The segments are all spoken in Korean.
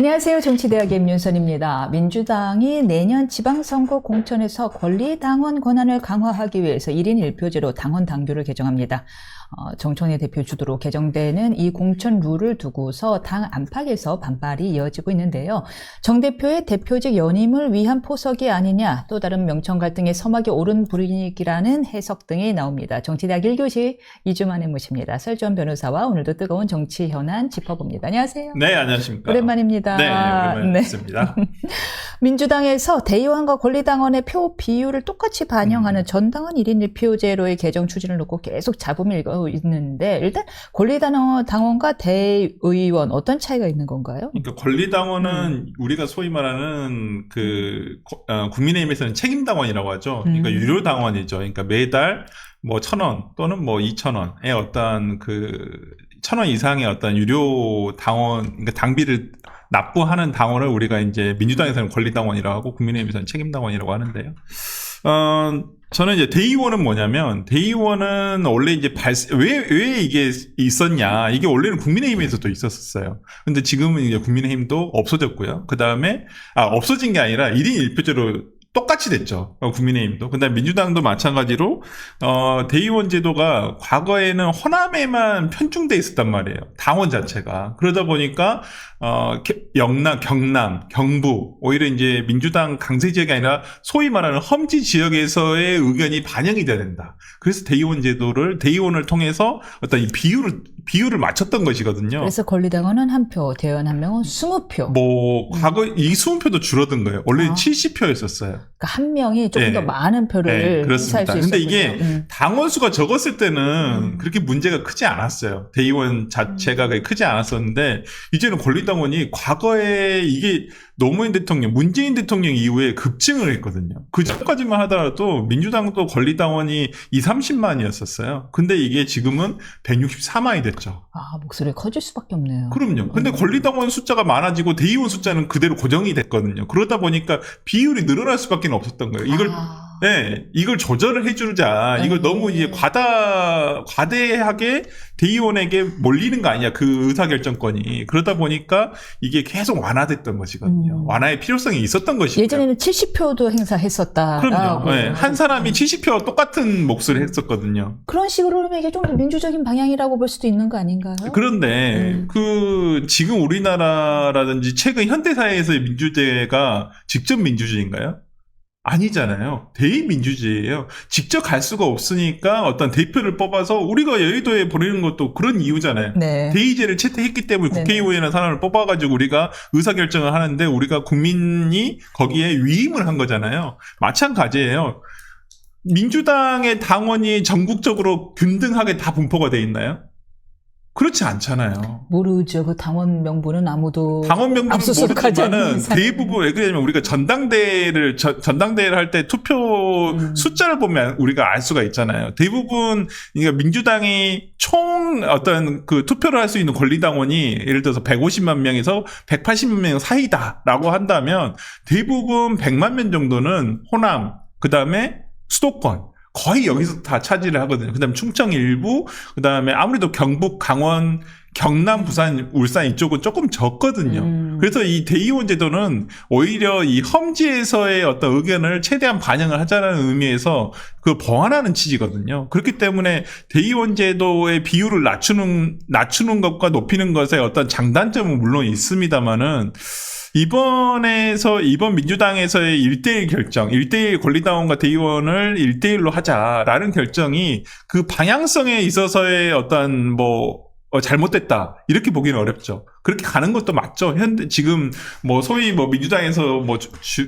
안녕하세요. 정치대학의 임윤선입니다. 민주당이 내년 지방선거 공천에서 권리당원 권한을 강화하기 위해서 1인 1표제로 당원 당규를 개정합니다. 정청래 대표 주도로 개정되는 이 공천 룰을 두고서 당 안팎에서 반발이 이어지고 있는데요. 정 대표의 대표직 연임을 위한 포석이 아니냐, 또 다른 명청 갈등의 서막이 오른 분위기라는 해석 등이 나옵니다. 정치대학 1교시 2주 만에 모십니다. 설주원 변호사와 오늘도 뜨거운 정치 현안 짚어봅니다. 안녕하세요. 네, 안녕하십니까. 오랜만입니다. 네, 오랜만입니다. 민주당에서 대의원과 권리당원의 표 비율을 똑같이 반영하는 전당원 1인 1표제로의 개정 추진을 놓고 계속 잡음이 일고 있는데, 일단 권리당원과 대의원 어떤 차이가 있는 건가요? 그러니까 권리당원은 우리가 소위 말하는 국민의힘에서는 책임당원이라고 하죠. 그러니까 유료당원이죠. 그러니까 매달 뭐 1,000원 또는 뭐 2,000원의 어떤 1,000원 이상의 어떤 유료 당원, 그러니까 당비를 납부하는 당원을 우리가 이제 민주당에서는 권리당원이라고 하고 국민의힘에서는 책임당원이라고 하는데요. 저는 이제 대의원은 뭐냐면, 대의원은 원래 이제 왜 이게 있었냐. 이게 원래는 국민의힘에서도 있었어요. 근데 지금은 이제 국민의힘도 없어졌고요. 그 다음에, 없어진 게 아니라 1인 1표제로 똑같이 됐죠. 국민의힘도. 근데 민주당도 마찬가지로, 대의원 제도가 과거에는 호남에만 편중돼 있었단 말이에요. 당원 자체가. 그러다 보니까, 영남, 경남, 경부, 오히려 이제 민주당 강세 지역이 아니라 소위 말하는 험지 지역에서의 의견이 반영이 돼야 된다. 그래서 대의원을 통해서 어떤 이 비율을 맞췄던 것이거든요. 그래서 권리당원은 1표, 대의원 1명은 20표. 과거 이 20표도 줄어든 거예요. 원래는 70표였었어요. 그러니까 한 명이 조금 더 많은 표를 행사할 수 있었군요. 근데 이게 당원 수가 적었을 때는 그렇게 문제가 크지 않았어요. 대의원 자체가 크지 않았었는데, 이제는 권리당원이 과거에 이게 노무현 대통령, 문재인 대통령 이후에 급증을 했거든요. 그 전까지만 하더라도 민주당도 권리당원이 30만이었었어요. 근데 이게 지금은 164만이 됐죠. 목소리가 커질 수밖에 없네요. 그럼요. 근데 권리당원 숫자가 많아지고 대의원 숫자는 그대로 고정이 됐거든요. 그러다 보니까 비율이 늘어날 수밖에 없었던 거예요. 이걸 조절을 해주자. 이걸 너무 이제 과대하게 대의원에게 몰리는 거 아니냐, 그 의사결정권이. 그러다 보니까 이게 계속 완화됐던 것이거든요. 완화의 필요성이 있었던 것이죠. 예전에는 70표도 행사했었다. 그럼요. 네. 한 사람이 70표 똑같은 몫을 했었거든요. 그런 식으로 하면 이게 좀 민주적인 방향이라고 볼 수도 있는 거 아닌가요? 그런데 지금 우리나라라든지 최근 현대사회에서의 민주제가 직접 민주주의인가요? 아니잖아요. 대의민주주의예요. 직접 갈 수가 없으니까 어떤 대표를 뽑아서 우리가 여의도에 보내는 것도 그런 이유잖아요. 네. 대의제를 채택했기 때문에 국회의원이라는 사람을 뽑아가지고 우리가 의사결정을 하는데, 우리가 국민이 거기에 위임을 한 거잖아요. 마찬가지예요. 민주당의 당원이 전국적으로 균등하게 다 분포가 돼 있나요? 그렇지 않잖아요. 모르죠. 그 당원 명부는 아무도 당원 명부는 압수수색하지 않는 모르지만은 대부분, 왜 그러냐면 우리가 전당대회를 할 때 투표 숫자를 보면 우리가 알 수가 있잖아요. 대부분 그러니까 민주당이 총 어떤 투표를 할 수 있는 권리당원이 예를 들어서 150만 명에서 180만 명 사이다라고 한다면, 대부분 100만 명 정도는 호남, 그다음에 수도권, 거의 여기서 다 차지를 하거든요. 그 다음에 충청 일부, 그 다음에 아무래도 경북, 강원, 경남, 부산, 울산 이쪽은 조금 적거든요. 그래서 이 대의원 제도는 오히려 이 험지에서의 어떤 의견을 최대한 반영을 하자는 의미에서 보완하는 취지거든요. 그렇기 때문에 대의원 제도의 비율을 낮추는 것과 높이는 것에 어떤 장단점은 물론 있습니다만은, 이번 민주당에서의 1대1 결정, 1대1 권리당원과 대의원을 1대1로 하자라는 결정이 그 방향성에 있어서의 어떤 잘못됐다, 이렇게 보기는 어렵죠. 그렇게 가는 것도 맞죠. 지금 소위 민주당에서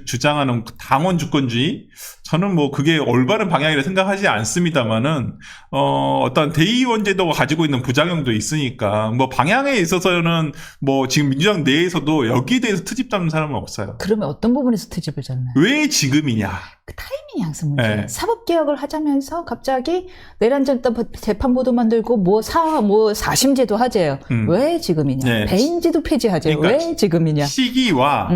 주장하는 당원 주권주의, 저는 그게 올바른 방향이라 생각하지 않습니다만은, 어떤 대의원 제도가 가지고 있는 부작용도 있으니까, 방향에 있어서는 지금 민주당 내에서도 여기에 대해서 트집 잡는 사람은 없어요. 그러면 어떤 부분에서 트집을 잡나요? 왜 지금이냐? 그 타이밍이 항상 문제예요. 네. 사법개혁을 하자면서 갑자기 내란전 재판부도 만들고 4심제도 하재요. 왜 지금이냐? 네. 배인지도 폐지하재요. 그러니까 왜 지금이냐? 시기와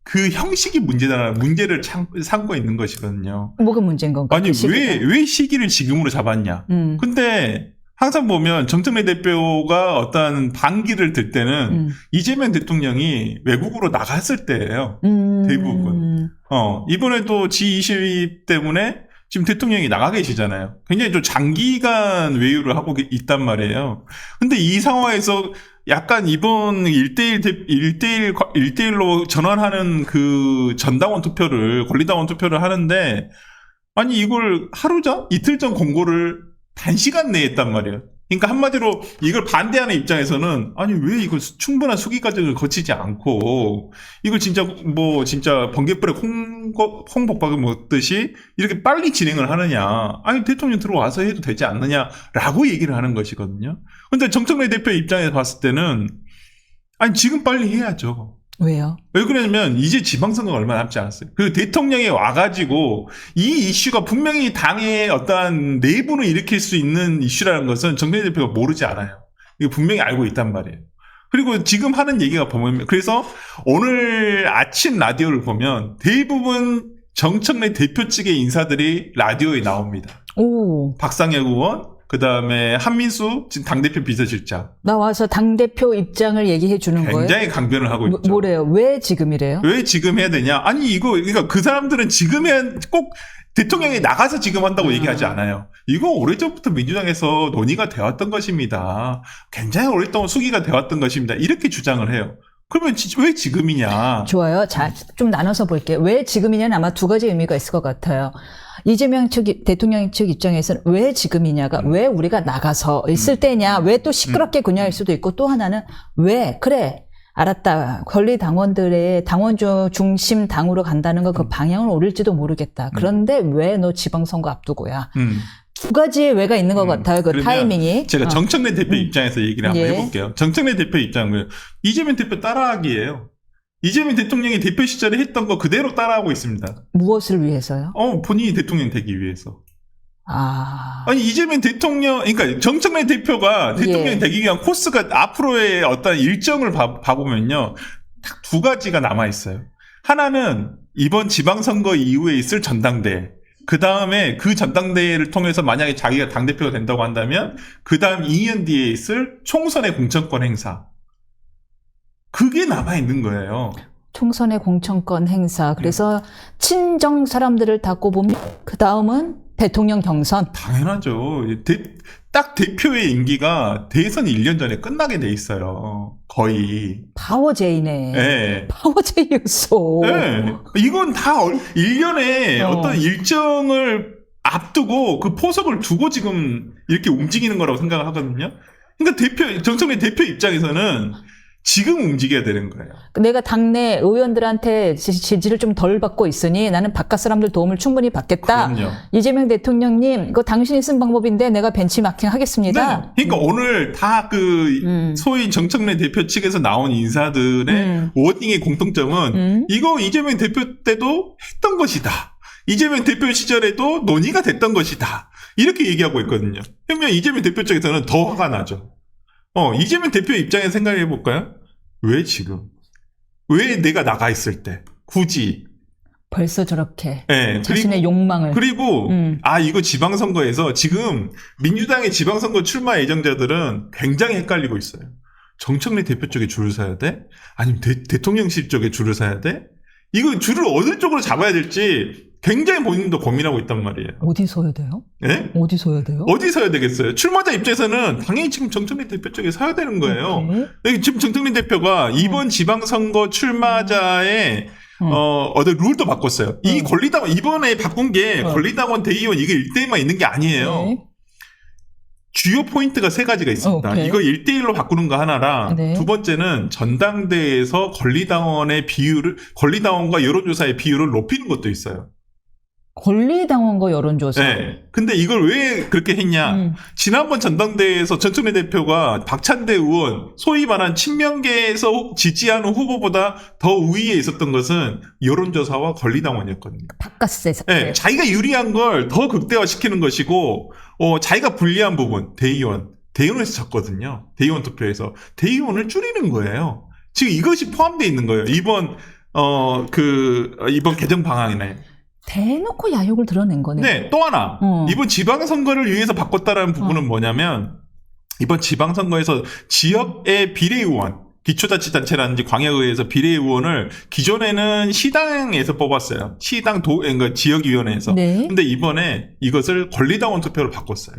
그 형식이 문제를 삼고 있는 것이거든요. 뭐가 문제인 건가? 아니, 그 왜 시기를 지금으로 잡았냐? 근데 항상 보면 정청래 대표가 어떤 반기를 들 때는 이재명 대통령이 외국으로 나갔을 때예요. 대부분. 이번에도 G20 때문에 지금 대통령이 나가 계시잖아요. 굉장히 좀 장기간 외유를 하고 있단 말이에요. 근데 이 상황에서 약간 이번 1대1로 전환하는 그 전당원 투표를, 권리당원 투표를 하는데, 아니, 이걸 하루 전? 이틀 전 공고를 단시간 내에 했단 말이에요. 그러니까 한마디로 이걸 반대하는 입장에서는, 아니, 왜 이걸 충분한 수기 과정을 거치지 않고, 이걸 진짜 번개불에 콩복박을 먹듯이 이렇게 빨리 진행을 하느냐. 아니, 대통령 들어와서 해도 되지 않느냐라고 얘기를 하는 것이거든요. 근데 정청래 대표 입장에서 봤을 때는, 아니, 지금 빨리 해야죠. 왜요? 왜 그러냐면 이제 지방선거가 얼마 남지 않았어요. 그 대통령이 와가지고 이 이슈가 분명히 당의 어떠한 내분을 일으킬 수 있는 이슈라는 것은 정청래 대표가 모르지 않아요. 이거 분명히 알고 있단 말이에요. 그리고 지금 하는 얘기가 보면, 그래서 오늘 아침 라디오를 보면 대부분 정청래 대표 측의 인사들이 라디오에 나옵니다. 오. 박상혁 의원, 그 다음에 한민수 지금 당대표 비서실장. 나와서 당대표 입장을 얘기해 주는 거예요? 굉장히 강변을 하고 있죠. 뭐래요? 왜 지금이래요? 왜 지금 해야 되냐? 아니, 그러니까 그 사람들은 지금 꼭 대통령이 나가서 지금 한다고 얘기하지 않아요. 이거 오래전부터 민주당에서 논의가 되었던 것입니다. 굉장히 오랫동안 수기가 되었던 것입니다. 이렇게 주장을 해요. 그러면 왜 지금이냐? 좋아요. 자, 좀 나눠서 볼게요. 왜 지금이냐는 아마 두 가지 의미가 있을 것 같아요. 이재명 대통령 측 입장에서는 왜 지금이냐가 왜 우리가 나가서 있을 때냐, 왜 또 시끄럽게 그냐일 수도 있고, 또 하나는 왜 그래 알았다 권리 당원들의 당원주 중심 당으로 간다는 거 그 방향을 오를지도 모르겠다. 그런데 왜 너 지방선거 앞두고야? 두 가지의 왜가 있는 것 같아요. 그 타이밍이. 제가 정청래 대표 입장에서 얘기를 한번 예. 해볼게요. 정청래 대표 입장은 이재명 대표 따라하기예요. 이재명 대통령이 대표 시절에 했던 거 그대로 따라하고 있습니다. 무엇을 위해서요? 본인이 대통령 되기 위해서. 아. 아니, 이재명 대통령, 그러니까 정청래 대표가 대통령 예. 되기 위한 코스가 앞으로의 어떤 일정을 봐보면요. 딱 두 가지가 남아있어요. 하나는 이번 지방선거 이후에 있을 전당대회. 그 다음에 그 전당대회를 통해서 만약에 자기가 당대표가 된다고 한다면 그 다음 2년 뒤에 있을 총선의 공천권 행사. 그게 남아있는 거예요. 총선의 공천권 행사. 그래서 친정 사람들을 다 꼽으면 그 다음은 대통령 경선. 당연하죠. 딱 대표의 임기가 대선 1년 전에 끝나게 돼 있어요. 거의. 파워제이네. 네. 파워제이였어. 네. 이건 다 1년에 어떤 일정을 앞두고 그 포석을 두고 지금 이렇게 움직이는 거라고 생각을 하거든요. 그러니까 정청래 대표 입장에서는 지금 움직여야 되는 거예요. 내가 당내 의원들한테 지지를 좀 덜 받고 있으니 나는 바깥 사람들 도움을 충분히 받겠다. 그럼요. 이재명 대통령님, 이거 당신이 쓴 방법인데 내가 벤치마킹 하겠습니다. 네. 그러니까 오늘 다 소위 정청래 대표 측에서 나온 인사들의 워딩의 공통점은 이거 이재명 대표 때도 했던 것이다. 이재명 대표 시절에도 논의가 됐던 것이다. 이렇게 얘기하고 있거든요. 그러면 이재명 대표 쪽에서는 더 화가 나죠. 이재명 대표 입장에서 생각해 볼까요? 왜 지금? 왜 내가 나가 있을 때? 굳이. 벌써 저렇게 네, 자신의 욕망을. 그리고 이거 지방선거에서 지금 민주당의 지방선거 출마 예정자들은 굉장히 헷갈리고 있어요. 정청래 대표 쪽에 줄을 서야 돼? 아니면 대통령실 쪽에 줄을 서야 돼? 이거 줄을 어느 쪽으로 잡아야 될지 굉장히 본인도 고민하고 있단 말이에요. 어디 서야 돼요? 네? 어디 서야 돼요? 어디 서야 되겠어요? 출마자 입장에서는 당연히 지금 정청래 대표 쪽에 서야 되는 거예요. 지금 정청래 대표가 이번 지방선거 출마자의 어떤 룰도 바꿨어요. 이 권리당원, 이번에 바꾼 게 권리당원 대의원 이게 1대1만 있는 게 아니에요. 네. 주요 포인트가 세 가지가 있습니다. 오케이. 이거 1대1로 바꾸는 거 하나랑 네. 두 번째는 전당대회에서 권리당원과 여론조사의 비율을 높이는 것도 있어요. 권리당원과 여론조사. 네. 근데 이걸 왜 그렇게 했냐? 지난번 전당대회에서 전청래 대표가 박찬대 의원, 소위 말한 친명계에서 지지하는 후보보다 더 우위에 있었던 것은 여론조사와 권리당원이었거든요. 바깥에서. 네. 자기가 유리한 걸 더 극대화시키는 것이고, 자기가 불리한 부분, 대의원에서 졌거든요. 대의원 투표에서. 대의원을 줄이는 거예요. 지금 이것이 포함되어 있는 거예요. 이번 개정 방안이네. 대놓고 야욕을 드러낸 거네요. 네, 또 하나. 이번 지방선거를 위해서 바꿨다라는 부분은 뭐냐면, 이번 지방선거에서 지역의 비례의원, 기초자치단체라든지 광역의회에서 비례의원을 기존에는 시당에서 뽑았어요. 그러니까 지역위원회에서. 네. 근데 이번에 이것을 권리당원 투표로 바꿨어요.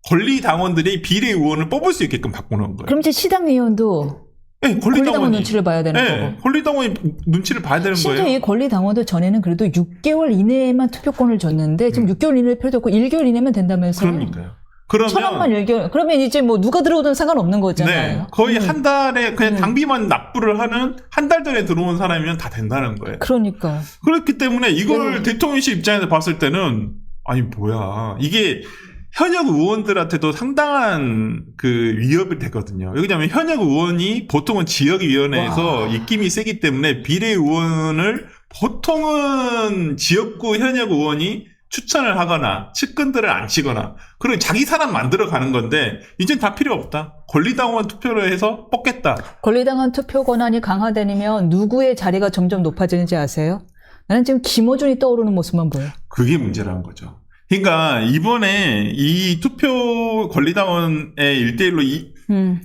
권리당원들이 비례의원을 뽑을 수 있게끔 바꾸는 거예요. 그럼 이제 시당의원도 네, 권리당원 눈치를 봐야 되는 네, 거고. 권리당원이 눈치를 봐야 되는 심지어 거예요. 이 권리당원도 전에는 그래도 6개월 이내에만 투표권을 줬는데 지금 6개월 이내 필요도 없고 1개월 이내면 된다면서요. 그러니까요. 그러면 천원만 1개월. 그러면 이제 뭐 누가 들어오든 상관없는 거잖아요. 네, 거의 한 달에 그냥 당비만 납부를 하는 한 달 전에 들어온 사람이면 다 된다는 거예요. 그러니까. 그렇기 때문에 이걸 네. 대통령실 입장에서 봤을 때는 아니 뭐야 이게 현역 의원들한테도 상당한 그 위협이 되거든요. 왜냐하면 현역 의원이 보통은 지역위원회에서 와. 입김이 세기 때문에 비례의원을 보통은 지역구 현역 의원이 추천을 하거나 측근들을 안 치거나 그리고 자기 사람 만들어 가는 건데 이젠 다 필요 없다. 권리당원 투표로 해서 뽑겠다. 권리당원 투표 권한이 강화되면 누구의 자리가 점점 높아지는지 아세요? 나는 지금 김어준이 떠오르는 모습만 보여. 그게 문제라는 거죠. 그러니까 이번에 이 투표 권리당원의 1대1로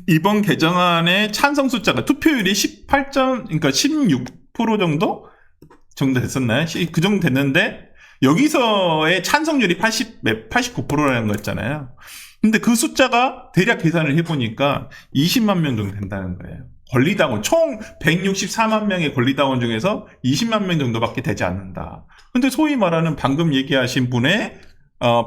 이번 개정안의 찬성 숫자가 투표율이 그러니까 16% 정도 됐었나요? 그 정도 됐는데 여기서의 찬성률이 89%라는 거였잖아요. 근데 그 숫자가 대략 계산을 해보니까 20만 명 정도 된다는 거예요. 권리당원, 총 164만 명의 권리당원 중에서 20만 명 정도밖에 되지 않는다. 근데 소위 말하는 방금 얘기하신 분의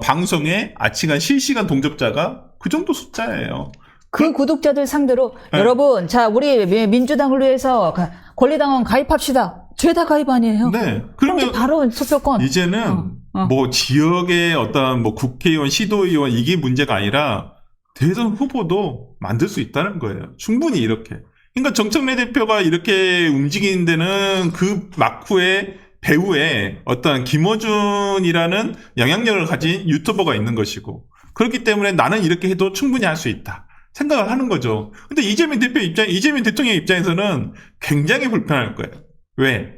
방송에 아치간 실시간 동접자가 그 정도 숫자예요. 그 구독자들 상대로 네. 여러분, 자, 우리 민주당을 위해서 권리당원 가입합시다. 죄다 가입 아니에요? 네. 그럼 이제 그러면 바로 투표권. 이제는 뭐 지역의 어떤 뭐 국회의원, 시도의원 이게 문제가 아니라 대선 후보도 만들 수 있다는 거예요. 충분히 이렇게. 그러니까 정청래 대표가 이렇게 움직이는 데는 그 막후에 배후에 어떤 김어준이라는 영향력을 가진 유튜버가 있는 것이고 그렇기 때문에 나는 이렇게 해도 충분히 할 수 있다. 생각을 하는 거죠. 근데 이재명 대통령 입장에서는 굉장히 불편할 거예요. 왜?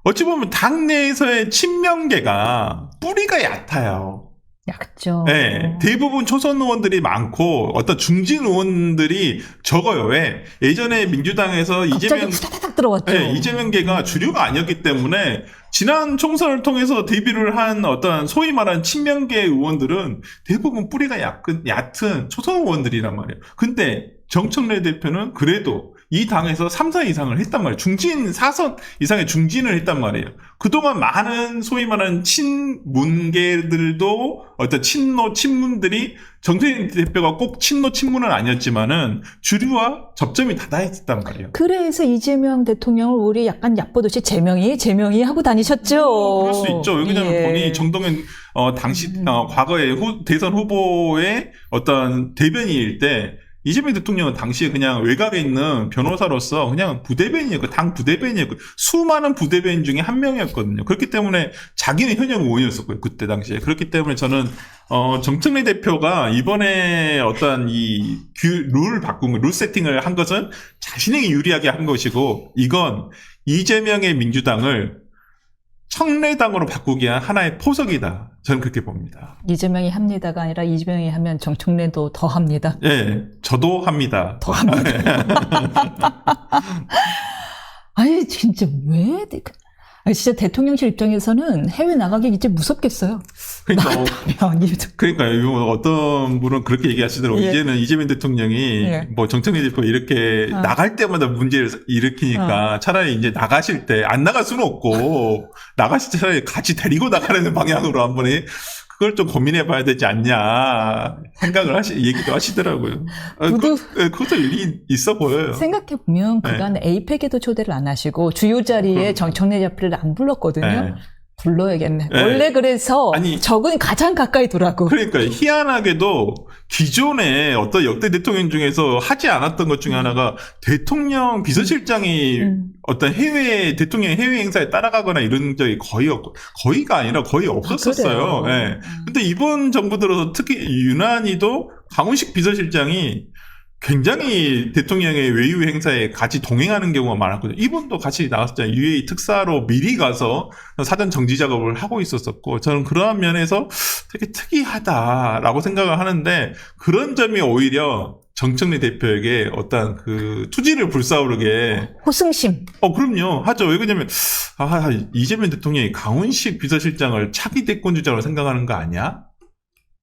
어찌 보면 당내에서의 친명계가 뿌리가 얕아요. 약죠. 네, 대부분 초선 의원들이 많고 어떤 중진 의원들이 적어요. 왜? 예전에 민주당에서 갑자기 후다닥 들어왔죠. 네, 이재명계가 주류가 아니었기 때문에 지난 총선을 통해서 데뷔를 한 어떤 소위 말하는 친명계 의원들은 대부분 뿌리가 얕은 초선 의원들이란 말이에요. 근데 정청래 대표는 그래도 이 당에서 3선 이상을 했단 말이에요. 중진 4선 이상의 중진을 했단 말이에요. 그동안 많은 소위 말하는 친문계들도 어떤 친문들이 정청래 대표가 꼭 친문은 아니었지만은 주류와 접점이 닿아있단 말이에요. 그래서 이재명 대통령을 우리 약간 얕보듯이 제명이 하고 다니셨죠. 그럴 수 있죠. 왜냐하면 예. 본인이 정동현 과거에 대선 후보의 어떤 대변인일 때 이재명 대통령은 당시에 그냥 외곽에 있는 변호사로서 그냥 부대변인이었고 당 부대변인이었고 수많은 부대변인 중에 한 명이었거든요. 그렇기 때문에 자기는 현역 의원이었었고요. 그때 당시에. 그렇기 때문에 저는 정청래 대표가 이번에 어떤 이 룰 세팅을 한 것은 자신에게 유리하게 한 것이고 이건 이재명의 민주당을 청래당으로 바꾸기 위한 하나의 포석이다. 저는 그렇게 봅니다. 이재명이 합니다가 아니라 이재명이 하면 정청래도 더 합니다. 예, 저도 합니다. 더 합니다. 아니 진짜 왜? 아니 진짜 대통령실 입장에서는 해외 나가기 이제 무섭겠어요. 그러니까요. 어떤 분은 그렇게 얘기하시더라고요. 예. 이제는 이재명 대통령이 예. 뭐 정청래 대표 이렇게 나갈 때마다 문제를 일으키니까 차라리 이제 나가실 때 안 나갈 수는 없고 나가실 때 차라리 같이 데리고 나가려는 방향으로 한번 그걸 좀 고민해 봐야 되지 않냐 생각을 얘기도 하시더라고요. 그것도 일리 있어 보여요. 생각해보면 그간 에이펙에도 초대를 안 하시고 주요 자리에 정청래 대표를 안 불렀거든요. 네. 불러야겠네. 네. 원래 그래서 아니, 적은 가장 가까이 두라고. 그러니까 희한하게도 기존에 어떤 역대 대통령 중에서 하지 않았던 것 중에 하나가 대통령 비서실장이 어떤 대통령 해외 행사에 따라가거나 이런 적이 거의가 아니라 거의 없었었어요. 예. 근데 이번 정부 들어서 특히 유난히도 강훈식 비서실장이 굉장히 대통령의 외유 행사에 같이 동행하는 경우가 많았거든요. 이분도 같이 나왔었잖아요. UAE 특사로 미리 가서 사전 정지 작업을 하고 있었었고, 저는 그러한 면에서 되게 특이하다라고 생각을 하는데, 그런 점이 오히려 정청래 대표에게 어떤 그 투지를 불사오르게. 호승심. 그럼요. 하죠. 왜 그러냐면, 이재명 대통령이 강훈식 비서실장을 차기 대권주자로 생각하는 거 아니야?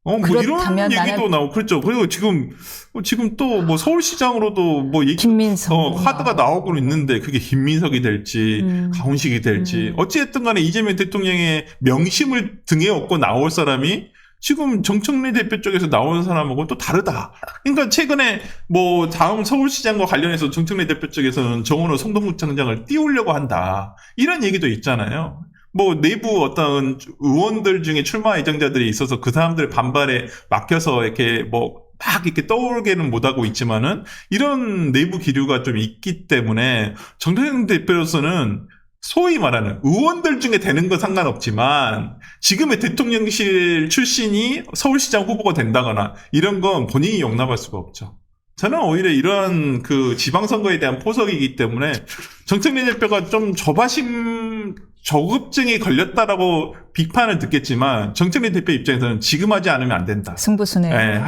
뭐 이런 얘기도 나오고, 그렇죠. 그리고 지금 또 뭐 서울시장으로도 뭐 김민석. 카드가 나오고 있는데, 그게 김민석이 될지, 강훈식이 될지, 어찌됐든 간에 이재명 대통령의 명심을 등에 업고 나올 사람이 지금 정청래 대표 쪽에서 나오는 사람하고 또 다르다. 그러니까 최근에 뭐 다음 서울시장과 관련해서 정청래 대표 쪽에서는 정원호 성동구청장을 띄우려고 한다. 이런 얘기도 있잖아요. 뭐 내부 어떤 의원들 중에 출마 예정자들이 있어서 그 사람들 반발에 막혀서 이렇게 뭐 막 이렇게 떠오르게는 못하고 있지만은 이런 내부 기류가 좀 있기 때문에 정청래 대표로서는 소위 말하는 의원들 중에 되는 건 상관없지만 지금의 대통령실 출신이 서울시장 후보가 된다거나 이런 건 본인이 용납할 수가 없죠. 저는 오히려 이런 그 지방선거에 대한 포석이기 때문에 정청래 대표가 좀 저급증이 걸렸다라고 비판을 듣겠지만 정청래 대표 입장에서는 지금 하지 않으면 안 된다. 승부수네. 네,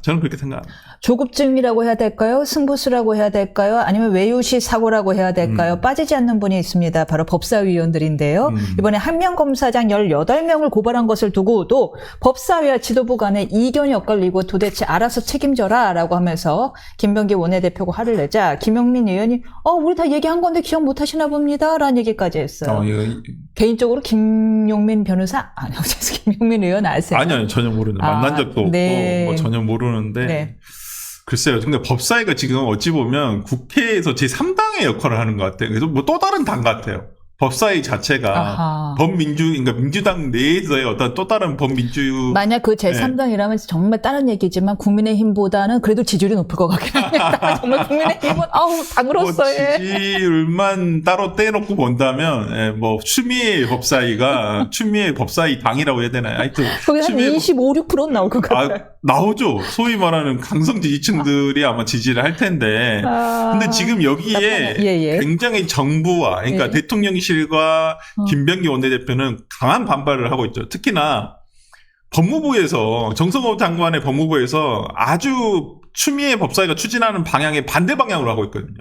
저는 그렇게 생각합니다. 조급증이라고 해야 될까요? 승부수라고 해야 될까요? 아니면 외유시 사고라고 해야 될까요? 빠지지 않는 분이 있습니다. 바로 법사위원들인데요. 이번에 한명 검사장 18명을 고발한 것을 두고도 법사위와 지도부 간에 이견이 엇갈리고 도대체 알아서 책임져라 라고 하면서 김병기 원내대표가 화를 내자 김용민 의원이 우리 다 얘기한 건데 기억 못하시나 봅니다 라는 얘기까지 했어요. 개인적으로 김용민 변호사? 김용민 의원 아세요? 아니요, 전혀 모르는. 만난 적도 없고 뭐 전혀 모르는데. 네. 글쎄요. 근데 법사위가 지금 어찌 보면 국회에서 제3당의 역할을 하는 것 같아요. 그래서 뭐 또 다른 당 같아요. 법사위 자체가 그러니까 민주당 내에서의 어떤 또 다른 만약 그 제3당이라면 정말 다른 얘기지만 국민의힘보다는 그래도 지지율이 높을 것 같긴 합니다. 정말 국민의힘은 당으로서의 지지율만 따로 떼놓고 본다면 뭐 추미애 법사위 당이라고 해야 되나요? 하여튼 거기 한 25, 6%는 나올 것 같아요. 나오죠. 소위 말하는 강성 지지층들이 아마 지지를 할 텐데. 근데 지금 여기에 굉장히 정부와 그러니까 대통령실과 김병기 원내대표는 강한 반발을 하고 있죠. 특히나 법무부에서 정성호 장관의 법무부에서 아주 추미애 법사위가 추진하는 방향의 반대 방향으로 하고 있거든요.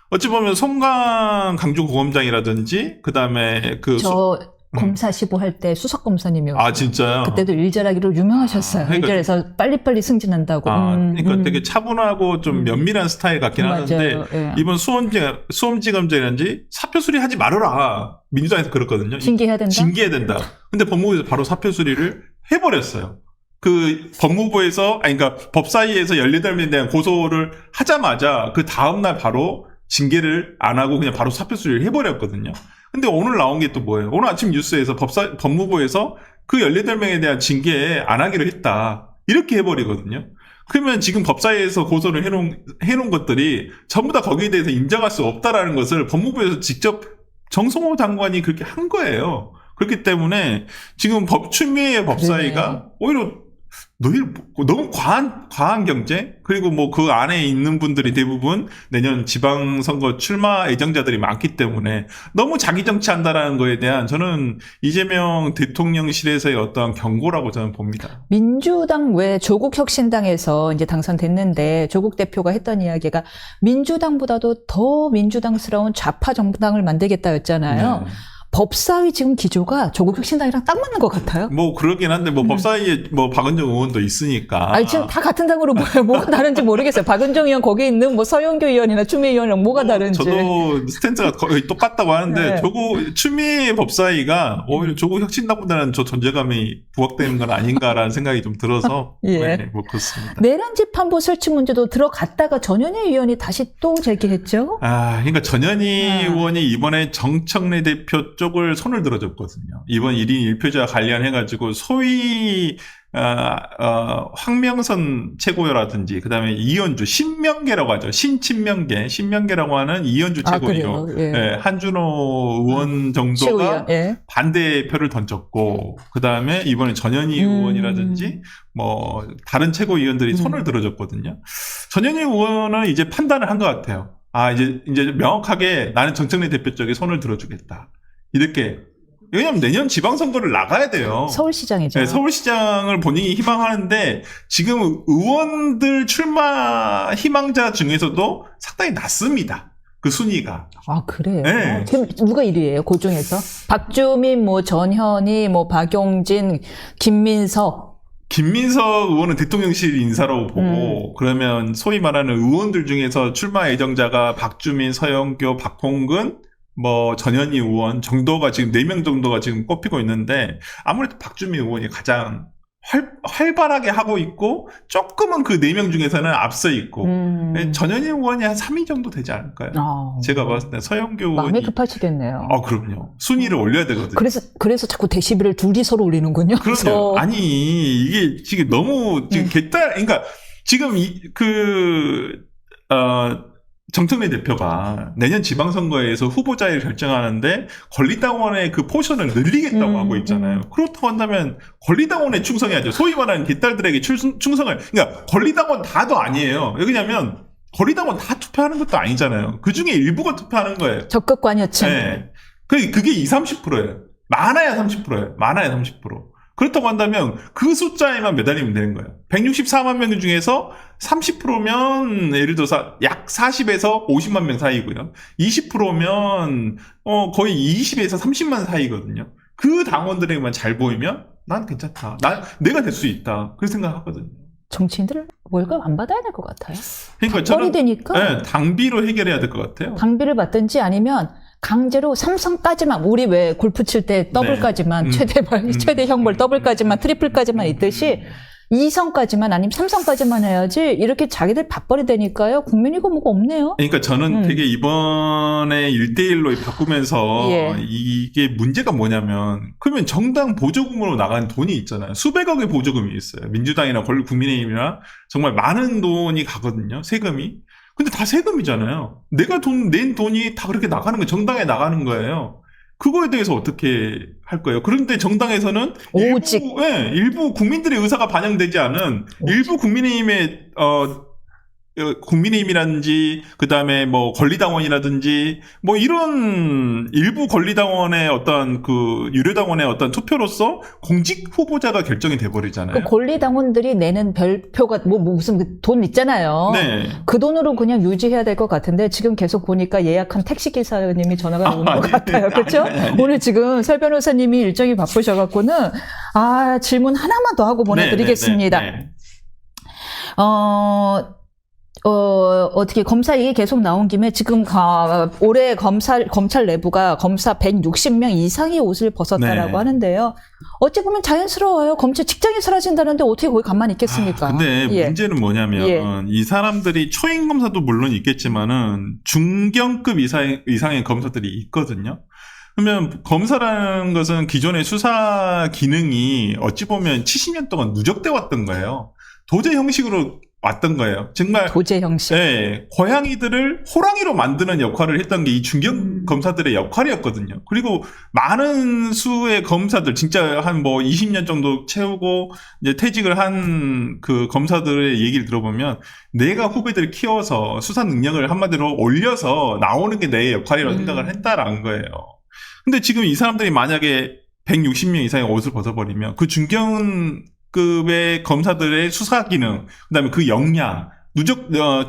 어찌 보면 송강 강주고검장이라든지 그다음에 검사 시보할 때 수석검사님이었어요. 진짜요? 그때도 일잘하기로 유명하셨어요. 그러니까, 일잘해서 빨리빨리 승진한다고. 그러니까 되게 차분하고 좀 면밀한 스타일 같긴 하는데 이번 수험지검장이라든지 사표 수리하지 말아라. 민주당에서 그렇거든요. 징계해야 된다. 근데 법무부에서 바로 사표 수리를 해버렸어요. 그 법무부에서 그러니까 법사위에서 18명에 대한 고소를 하자마자 그 다음날 바로 징계를 안 하고 그냥 바로 사표 수리를 해버렸거든요. 근데 오늘 나온 게 또 뭐예요? 오늘 아침 뉴스에서 법무부에서 그 18명에 대한 징계 안 하기로 했다. 이렇게 해버리거든요. 그러면 지금 법사위에서 고소를 해놓은 것들이 전부 다 거기에 대해서 인정할 수 없다라는 것을 법무부에서 직접 정성호 장관이 그렇게 한 거예요. 그렇기 때문에 지금 추미애 법사위가 오히려 너무 과한 경쟁? 그리고 뭐 그 안에 있는 분들이 대부분 내년 지방선거 출마 예정자들이 많기 때문에 너무 자기 정치한다라는 거에 대한 저는 이재명 대통령실에서의 어떤 경고라고 저는 봅니다. 민주당 외 조국혁신당에서 이제 당선됐는데 조국 대표가 했던 이야기가 민주당보다도 더 민주당스러운 좌파 정당을 만들겠다였잖아요. 네. 법사위 지금 기조가 조국혁신당이랑 딱 맞는 것 같아요. 뭐 그러긴 한데 뭐 법사위에 뭐 박은정 의원도 있으니까. 지금 다 같은 당으로 뭐가 다른지 모르겠어요. 박은정 의원 거기 있는 뭐 서영교 의원이나 추미애 의원이랑 뭐가 다른지. 저도 스탠스가 거의 똑같다고 하는데 추미애 법사위가 오히려 조국혁신당보다는 저 존재감이 부각되는 건 아닌가라는 생각이 좀 들어서 뭐 그렇습니다. 내란 재판부 설치 문제도 들어갔다가 전현희 의원이 다시 또 제기했죠. 그러니까 전현희 의원이 이번에 정청래 대표 쪽을 손을 들어줬거든요. 이번 1인 1표제와 관련해가지고 소위 황명선 최고위라든지 그다음에 이현주 신명계라고 하죠. 신친명계라고 하는 이현주 최고위로 그래요? 예. 예, 한준호 의원 정도가 최고위원, 예. 반대표를 던졌고 그다음에 이번에 전현희 의원이라든지 뭐 다른 최고위원들이 손을 들어줬거든요. 전현희 의원은 이제 판단을 한 것 같아요. 이제 명확하게 나는 정청래 대표 쪽에 손을 들어주겠다. 이렇게. 왜냐면 내년 지방선거를 나가야 돼요. 서울시장이죠. 네, 서울시장을 본인이 희망하는데 지금 의원들 출마 희망자 중에서도 상당히 낮습니다. 그 순위가. 그래요? 네. 지금 누가 1위예요? 그 중에서? 박주민, 뭐 전현희, 뭐 박용진, 김민석 의원은 대통령실 인사로 보고 그러면 소위 말하는 의원들 중에서 출마 예정자가 박주민, 서영교, 박홍근 뭐 전현희 의원 정도가 지금 4명 정도가 지금 꼽히고 있는데 아무래도 박주민 의원이 가장 활발하게 하고 있고 조금은 그 4명 중에서는 앞서 있고 전현희 의원이 한 3위 정도 되지 않을까요? 제가 봤을 때 서영교 의원이 마음이 급하시겠네요. 그럼요. 순위를 올려야 되거든요. 그래서 자꾸 대시비를 둘이 서로 올리는군요. 그럼요. 아니 이게 지금 너무 지금 그러니까 지금 정청래 대표가 내년 지방선거에서 후보자를 결정하는데 권리당원의 그 포션을 늘리겠다고 하고 있잖아요. 그렇다고 한다면 권리당원에 충성해야죠. 소위 말하는 뒷딸들에게 충성을. 그러니까 권리당원 다도 아니에요. 왜냐면 권리당원 다 투표하는 것도 아니잖아요. 그 중에 일부가 투표하는 거예요. 적극 관여층. 네. 그게 30%예요. 많아야 30%예요. 많아야 30%. 그렇다고 한다면 그 숫자에만 매달리면 되는 거예요. 164만 명 중에서 30%면 예를 들어서 약 40에서 50만 명 사이고요. 20%면 거의 20에서 30만 사이거든요. 그 당원들에게만 잘 보이면 난 괜찮다. 내가 될 수 있다. 그렇게 생각하거든요. 정치인들 월급 안 받아야 될 것 같아요. 그러니까 저는 되니까 당비로 해결해야 될 것 같아요. 당비를 받든지 아니면 강제로 삼성까지만 우리 왜 골프 칠 때 더블까지만 최대 형벌 더블까지만 트리플까지만 있듯이 2성까지만 아니면 3성까지만 해야지 이렇게 자기들 밥벌이 되니까요. 국민이고 뭐가 없네요. 그러니까 저는 되게 이번에 1대1로 바꾸면서 이게 문제가 뭐냐면 그러면 정당 보조금으로 나가는 돈이 있잖아요. 수백억의 보조금이 있어요. 민주당이나 국민의힘이나 정말 많은 돈이 가거든요. 세금이. 근데 다 세금이잖아요. 내가 낸 돈이 다 그렇게 나가는 거예요. 정당에 나가는 거예요. 그거에 대해서 어떻게 할 거예요? 그런데 정당에서는 일부 국민들의 의사가 반영되지 않은 일부 국민의힘이라든지 그다음에 뭐 권리당원이라든지 뭐 이런 일부 권리당원의 어떤 그 유료당원의 어떤 투표로서 공직 후보자가 결정이 돼 버리잖아요. 그 권리당원들이 내는 별표가 무슨 돈 있잖아요. 네. 그 돈으로 그냥 유지해야 될 것 같은데 지금 계속 보니까 예약한 택시 기사님이 전화가 오는 것 같아요. 그렇죠? 오늘 지금 설 변호사님이 일정이 바쁘셔갖고는 질문 하나만 더 하고 보내드리겠습니다. 어떻게 검사 얘기 계속 나온 김에 지금 올해 검찰 내부가 검사 160명 이상의 옷을 벗었다라고 하는데요. 어찌 보면 자연스러워요. 검찰 직장이 사라진다는데 어떻게 거기 가만히 있겠습니까? 근데 문제는 뭐냐면 이 사람들이 초임 검사도 물론 있겠지만은 중경급 이상의 검사들이 있거든요. 그러면 검사라는 것은 기존의 수사 기능이 어찌 보면 70년 동안 누적돼 왔던 거예요. 도제 형식으로 왔던 거예요. 정말 도제 형식. 네, 고양이들을 호랑이로 만드는 역할을 했던 게 이 중견 검사들의 역할이었거든요. 그리고 많은 수의 검사들 진짜 한 뭐 20년 정도 채우고 이제 퇴직을 한 그 검사들의 얘기를 들어보면 내가 후배들을 키워서 수사 능력을 한마디로 올려서 나오는 게 내 역할이라고 생각을 했다라는 거예요. 근데 지금 이 사람들이 만약에 160명 이상의 옷을 벗어버리면 그 중견급의 검사들의 수사 기능, 그 다음에 그 역량,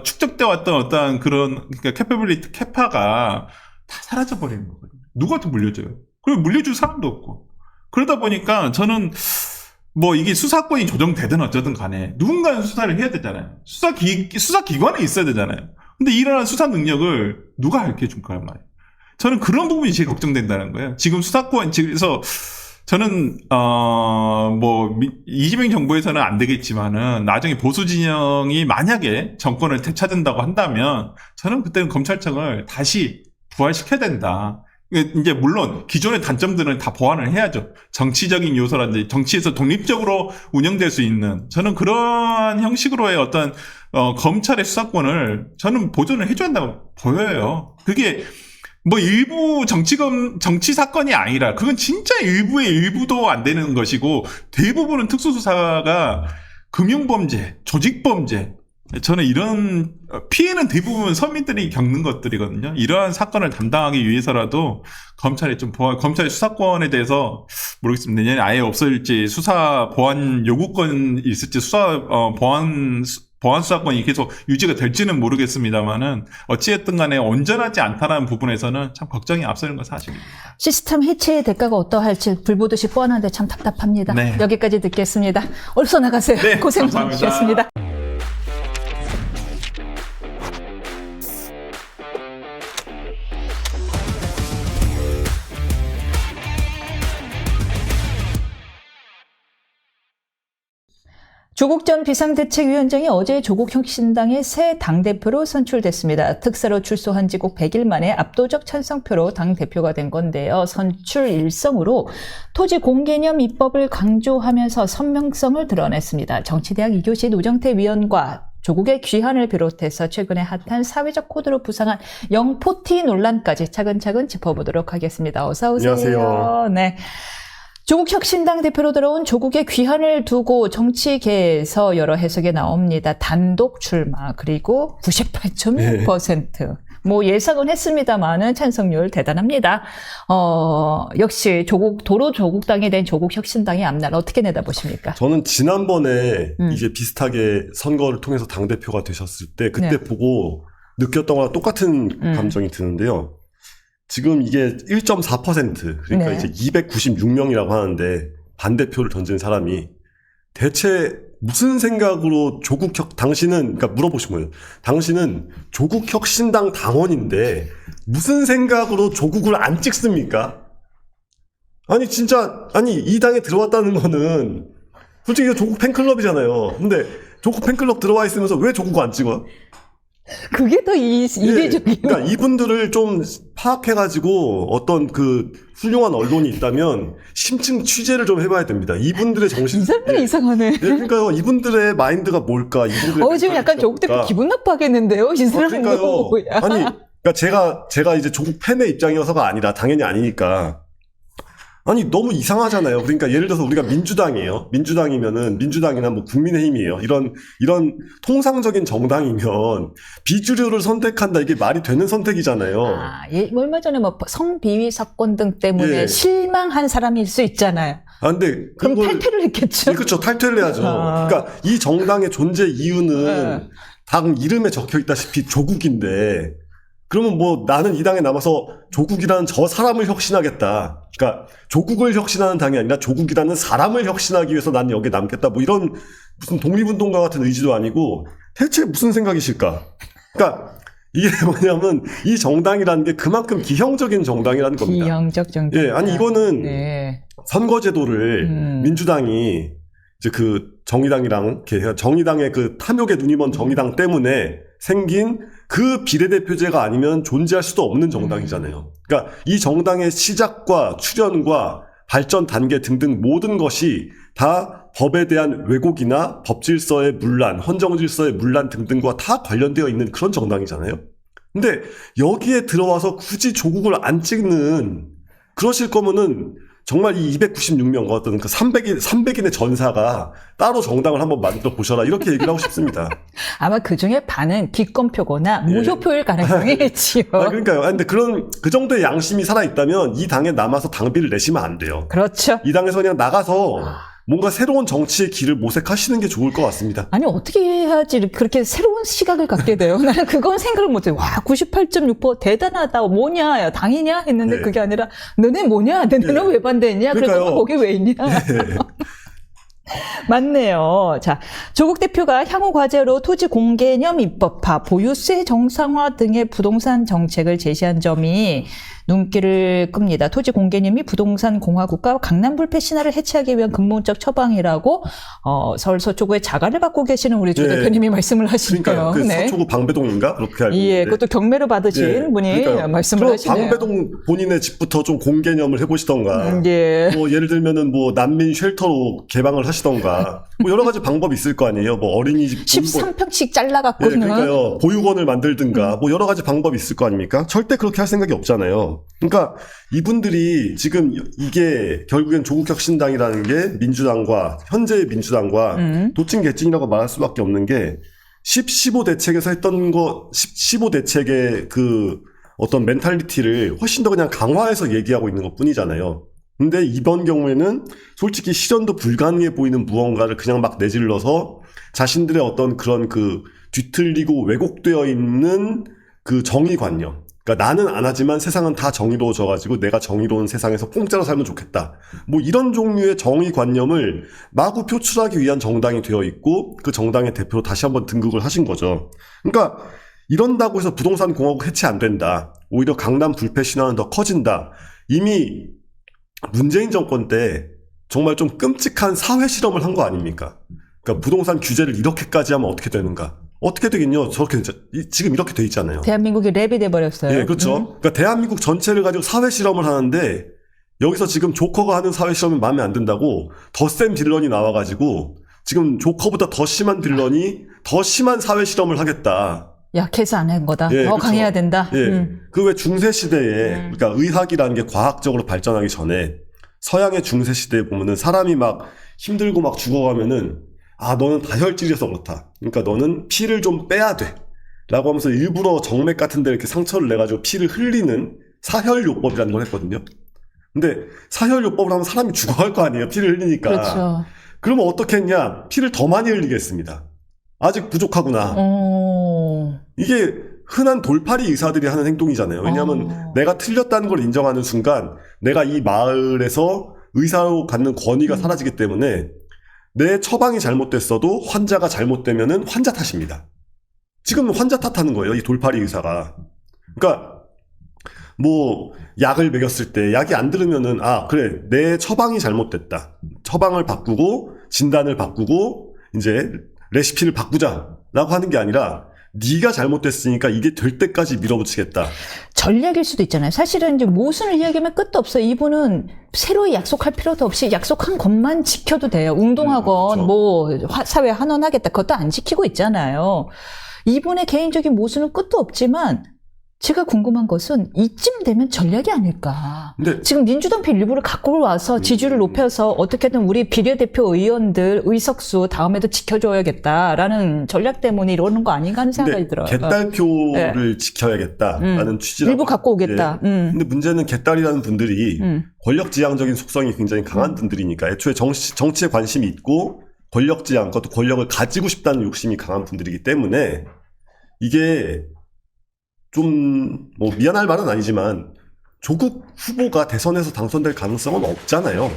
축적돼 왔던 어떤 그런, 그러니까 캐퍼빌리티, 캐파가 다 사라져버리는 거거든요. 누구한테 물려줘요? 그리고 물려줄 사람도 없고. 그러다 보니까 저는 뭐 이게 수사권이 조정되든 어쩌든 간에 누군가는 수사를 해야 되잖아요. 수사기관에 있어야 되잖아요. 근데 이러한 수사 능력을 누가 알게 해줄 거란 말이에요. 저는 그런 부분이 제일 걱정된다는 거예요. 지금 수사권, 그래서 저는, 이재명 정부에서는 안 되겠지만은, 나중에 보수 진영이 만약에 정권을 되찾는다고 한다면, 저는 그때는 검찰청을 다시 부활시켜야 된다. 이제 물론 기존의 단점들은 다 보완을 해야죠. 정치적인 요소라든지 정치에서 독립적으로 운영될 수 있는 저는 그러한 형식으로의 어떤 검찰의 수사권을 저는 보존을 해줘야 한다고 보여요. 그게 뭐 일부 정치 사건이 아니라 그건 진짜 일부의 일부도 안 되는 것이고 대부분은 특수수사가 금융범죄, 조직범죄 저는 이런 피해는 대부분 서민들이 겪는 것들이거든요. 이러한 사건을 담당하기 위해서라도 검찰의 검찰의 수사권에 대해서 모르겠습니다. 내년에 아예 없을지 수사 보완 요구권 있을지 보완 수사권이 계속 유지가 될지는 모르겠습니다만은 어찌됐든 간에 온전하지 않다는 부분에서는 참 걱정이 앞서는 건 사실입니다. 시스템 해체의 대가가 어떠할지 불보듯이 뻔한데 참 답답합니다. 네. 여기까지 듣겠습니다. 어서 나가세요. 네, 고생 감사합니다. 많으셨습니다. 조국 전 비상대책위원장이 어제 조국혁신당의 새 당대표로 선출됐습니다. 특사로 출소한 지 꼭 100일 만에 압도적 찬성표로 당대표가 된 건데요. 선출 일성으로 토지 공개념 입법을 강조하면서 선명성을 드러냈습니다. 정치대학 2교시 노정태 위원과 조국의 귀환을 비롯해서 최근에 핫한 사회적 코드로 부상한 영포티 논란까지 차근차근 짚어보도록 하겠습니다. 어서 오세요. 안녕하세요. 네. 조국 혁신당 대표로 들어온 조국의 귀환을 두고 정치계에서 여러 해석이 나옵니다. 단독 출마 그리고 98.6%. 뭐 예상은 했습니다만은 찬성률 대단합니다. 역시 도로 조국당이 된 조국 혁신당의 앞날 어떻게 내다보십니까? 저는 지난번에 이제 비슷하게 선거를 통해서 당대표가 되셨을 때 그때 네. 보고 느꼈던 거랑 똑같은 감정이 드는데요. 지금 이게 1.4% 그러니까 네. 이제 296명이라고 하는데 반대표를 던진 사람이 대체 무슨 생각으로 당신은 그러니까 물어보신 거예요. 당신은 조국혁신당 당원인데 무슨 생각으로 조국을 안 찍습니까? 아니 이 당에 들어왔다는 거는 솔직히 이거 조국 팬클럽이잖아요. 근데 조국 팬클럽 들어와 있으면서 왜 조국을 안 찍어요? 그게 더 이례적이에요. 그러니까 이분들을 좀 파악해가지고 어떤 그 훌륭한 언론이 있다면 심층 취재를 좀 해봐야 됩니다. 이분들의 정신. 이 사람들이 이상하네. 그러니까요. 이분들의 마인드가 뭘까? 이분들의 지금 약간 조국 대표 뭘까? 기분 나빠하겠는데요? 이 사람은 그러니까요. 뭐야. 아니, 그러니까 제가 이제 조국 팬의 입장이어서가 아니라 당연히 아니니까. 아니 너무 이상하잖아요. 그러니까 예를 들어서 우리가 민주당이에요. 민주당이면은 민주당이나 뭐 국민의힘이에요. 이런 통상적인 정당이면 비주류를 선택한다 이게 말이 되는 선택이잖아요. 얼마 전에 뭐 성비위 사건 등 때문에 예. 실망한 사람일 수 있잖아요. 근데 그럼 탈퇴를 했겠죠. 그렇죠. 탈퇴를 해야죠. 그러니까 이 정당의 존재 이유는 당 이름에 적혀 있다시피 조국인데 그러면 뭐 나는 이 당에 남아서 조국이라는 저 사람을 혁신하겠다. 그러니까 조국을 혁신하는 당이 아니라 조국이라는 사람을 혁신하기 위해서 난 여기에 남겠다. 뭐 이런 무슨 독립운동가 같은 의지도 아니고 대체 무슨 생각이실까? 그러니까 이게 뭐냐면 이 정당이라는 게 그만큼 기형적인 정당이라는 겁니다. 기형적 정당. 예, 아니 이거는 네. 선거제도를 민주당이 이제 그 정의당의 그 탐욕에 눈이 먼 정의당 때문에 생긴 그 비례대표제가 아니면 존재할 수도 없는 정당이잖아요. 그러니까 이 정당의 시작과 출현과 발전 단계 등등 모든 것이 다 법에 대한 왜곡이나 법질서의 문란, 헌정질서의 문란 등등과 다 관련되어 있는 그런 정당이잖아요. 근데 여기에 들어와서 굳이 조국을 안 찍는 그러실 거면은 정말 이 296명 어떤 그 300인의 전사가 따로 정당을 한번 만들어 보셔라 이렇게 얘기를 하고 싶습니다. 아마 그 중에 반은 기권표거나 무효표일 가능성이 있지요. 그러니까요. 근데 그 정도의 양심이 살아 있다면 이 당에 남아서 당비를 내시면 안 돼요. 그렇죠. 이 당에서 그냥 나가서 뭔가 새로운 정치의 길을 모색하시는 게 좋을 것 같습니다. 아니 어떻게 해야지 그렇게 새로운 시각을 갖게 돼요? 나는 그건 생각을 못해요. 와 98.6% 대단하다. 뭐냐 당이냐 했는데 네. 그게 아니라 너네 뭐냐? 너네는 왜 반대했냐? 그러니까요. 그러니까 거기 왜 있냐? 맞네요. 자, 조국 대표가 향후 과제로 토지 공개념 입법화, 보유세 정상화 등의 부동산 정책을 제시한 점이 눈길을 끕니다. 토지 공개념이 부동산 공화국가 강남 불패 신화를 해체하기 위한 근본적 처방이라고 서울 서초구의 자가를 갖고 계시는 우리 조 네. 대표님이 말씀을 하시니까요. 그러니까 그 서초구 방배동인가 그렇게 알고 있는데. 예, 그것도 경매를 받으신 분이 그러니까요. 말씀을 그럼 하시네요. 방배동 본인의 집부터 좀 공개념을 해보시던가. 예. 뭐 예를 들면은 뭐 난민 쉘터로 개방을 하시던가. 뭐 여러 가지 방법이 있을 거 아니에요. 뭐 어린이집 13평씩 잘라갖고는. 그러니까요. 보육원을 만들든가 뭐 여러 가지 방법이 있을 거 아닙니까? 절대 그렇게 할 생각이 없잖아요. 그러니까 이분들이 지금 이게 결국엔 조국혁신당이라는 게 민주당과 현재의 민주당과 도찐개찐이라고 말할 수밖에 없는 게 15 대책에서 했던 거 15 대책의 그 어떤 멘탈리티를 훨씬 더 그냥 강화해서 얘기하고 있는 것 뿐이잖아요. 근데 이번 경우에는 솔직히 실현도 불가능해 보이는 무언가를 그냥 막 내질러서 자신들의 어떤 그런 그 뒤틀리고 왜곡되어 있는 그 정의관념. 그러니까 나는 안 하지만 세상은 다 정의로워져가지고 내가 정의로운 세상에서 공짜로 살면 좋겠다. 뭐 이런 종류의 정의관념을 마구 표출하기 위한 정당이 되어 있고 그 정당의 대표로 다시 한번 등극을 하신 거죠. 그러니까 이런다고 해서 부동산 공화국 해체 안 된다. 오히려 강남 불패 신화는 더 커진다. 이미 문재인 정권 때 정말 좀 끔찍한 사회 실험을 한 거 아닙니까? 그러니까 부동산 규제를 이렇게까지 하면 어떻게 되는가? 어떻게 되겠냐? 저렇게 지금 이렇게 돼 있잖아요. 대한민국이 랩이 돼버렸어요. 예, 그렇죠. 그러니까 대한민국 전체를 가지고 사회 실험을 하는데 여기서 지금 조커가 하는 사회 실험이 마음에 안 든다고 더 센 빌런이 나와가지고 지금 조커보다 더 심한 빌런이 더 심한 사회 실험을 하겠다. 약해서 안 한 거다. 예, 더 그쵸. 강해야 된다. 예. 그 왜 중세 시대에 그러니까 의학이라는 게 과학적으로 발전하기 전에 서양의 중세 시대에 보면은 사람이 막 힘들고 막 죽어가면은 아 너는 다혈질이어서 그렇다. 그러니까 너는 피를 좀 빼야 돼. 라고 하면서 일부러 정맥 같은 데 이렇게 상처를 내가지고 피를 흘리는 사혈요법이라는 걸 했거든요. 근데 사혈요법을 하면 사람이 죽어갈 거 아니에요. 피를 흘리니까. 그렇죠. 그러면 어떻게 했냐. 피를 더 많이 흘리겠습니다. 아직 부족하구나. 이게 흔한 돌팔이 의사들이 하는 행동이잖아요. 왜냐하면 내가 틀렸다는 걸 인정하는 순간 내가 이 마을에서 의사로 갖는 권위가 사라지기 때문에 내 처방이 잘못됐어도 환자가 잘못되면은 환자 탓입니다. 지금 환자 탓하는 거예요. 이 돌팔이 의사가. 그러니까 뭐 약을 먹였을 때 약이 안 들으면은 아 그래 내 처방이 잘못됐다. 처방을 바꾸고 진단을 바꾸고 이제 레시피를 바꾸자라고 하는 게 아니라 네가 잘못됐으니까 이게 될 때까지 밀어붙이겠다. 전략일 수도 있잖아요. 사실은 이제 모순을 이야기하면 끝도 없어요. 이분은 새로 약속할 필요도 없이 약속한 것만 지켜도 돼요. 운동학원, 그렇죠. 뭐 사회 환원하겠다. 그것도 안 지키고 있잖아요. 이분의 개인적인 모순은 끝도 없지만 제가 궁금한 것은 이쯤 되면 전략이 아닐까. 근데 지금 민주당 표 일부를 갖고 와서 지지율을 높여서 어떻게든 우리 비례대표 의원들 의석수 다음에도 지켜줘야겠다라는 전략 때문에 이러는 거 아닌가 하는 생각이 들어요. 개딸표를 지켜야겠다라는 취지라고. 일부 갖고 오겠다. 근데 문제는 개딸이라는 분들이 권력지향적인 속성이 굉장히 강한 분들이니까 애초에 정치에 관심이 있고 권력지향, 그것도 권력을 가지고 싶다는 욕심이 강한 분들이기 때문에 이게 좀 뭐 미안할 말은 아니지만 조국 후보가 대선에서 당선될 가능성은 없잖아요.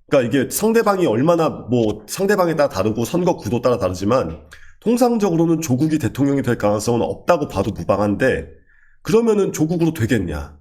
그러니까 이게 상대방이 얼마나 뭐 상대방에 따라 다르고 선거 구도 따라 다르지만 통상적으로는 조국이 대통령이 될 가능성은 없다고 봐도 무방한데 그러면은 조국으로 되겠냐.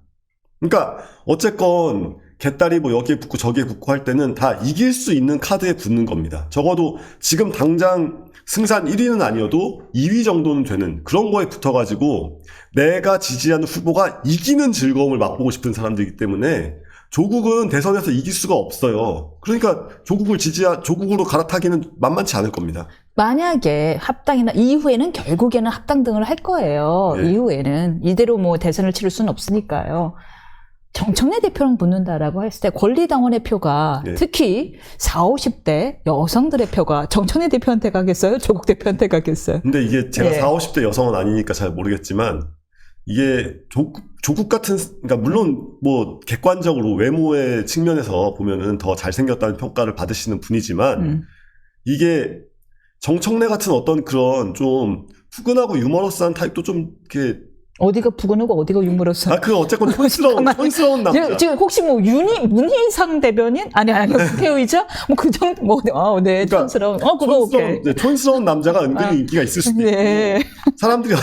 그러니까 어쨌건 개딸이 뭐 여기에 붙고 저기에 붙고 할 때는 다 이길 수 있는 카드에 붙는 겁니다. 적어도 지금 당장 승산 1위는 아니어도 2위 정도는 되는 그런 거에 붙어가지고 내가 지지하는 후보가 이기는 즐거움을 맛보고 싶은 사람들이기 때문에 조국은 대선에서 이길 수가 없어요. 그러니까 조국으로 갈아타기는 만만치 않을 겁니다. 만약에 합당이나 이후에는 결국에는 합당 등을 할 거예요. 네. 이후에는 이대로 뭐 대선을 치를 수는 없으니까요. 정청래 대표랑 붙는다라고 했을 때 권리당원의 표가 네. 특히 40, 50대 여성들의 표가 정청래 대표한테 가겠어요? 조국 대표한테 가겠어요? 근데 이게 제가 네. 40, 50대 여성은 아니니까 잘 모르겠지만 이게 조국 같은 그러니까 물론 뭐 객관적으로 외모의 측면에서 보면은 더 잘생겼다는 평가를 받으시는 분이지만 이게 정청래 같은 어떤 그런 좀 푸근하고 유머러스한 타입도 좀 이렇게 어디가 부근하고 어디가 유물었어? 그 어쨌건 촌스러운 남자. 지금 혹시 뭐 문희상 대변인? 아니 국회의장? 뭐 그 정도 네, 그러니까 촌스러운. 그거 오케이. 네, 촌스러운 남자가 은근히 인기가 있을 수도 네. 있고 사람들이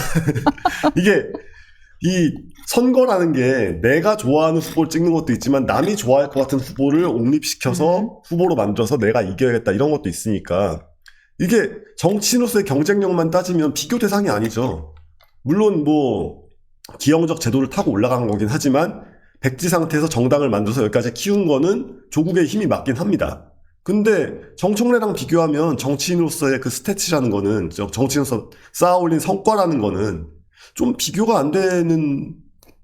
이게 이 선거라는 게 내가 좋아하는 후보를 찍는 것도 있지만 남이 좋아할 것 같은 후보를 옹립시켜서 후보로 만들어서 내가 이겨야겠다 이런 것도 있으니까 이게 정치인으로서의 경쟁력만 따지면 비교 대상이 아니죠. 물론 뭐 기형적 제도를 타고 올라간 거긴 하지만 백지 상태에서 정당을 만들어서 여기까지 키운 거는 조국의 힘이 맞긴 합니다. 근데 정청래랑 비교하면 정치인으로서의 그 스태치라는 거는 정치인으로서 쌓아올린 성과라는 거는 좀 비교가 안 되는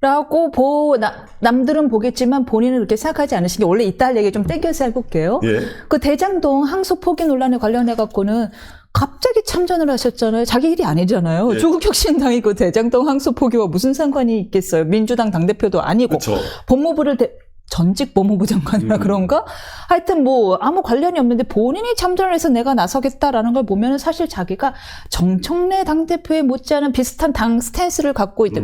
라고 남들은 보겠지만 본인은 그렇게 생각하지 않으신 게 원래 이따 얘기 좀 땡겨서 해볼게요. 예. 그 대장동 항소 포기 논란에 관련해 갖고는 갑자기 참전을 하셨잖아요. 자기 일이 아니잖아요. 예. 조국혁신당이 그 대장동 항소 포기와 무슨 상관이 있겠어요. 민주당 당대표도 아니고 그쵸. 법무부를 전직 법무부 장관이라 그런가? 하여튼 뭐 아무 관련이 없는데 본인이 참전을 해서 내가 나서겠다라는 걸 보면 사실 자기가 정청래 당대표에 못지않은 비슷한 당 스탠스를 갖고 있다,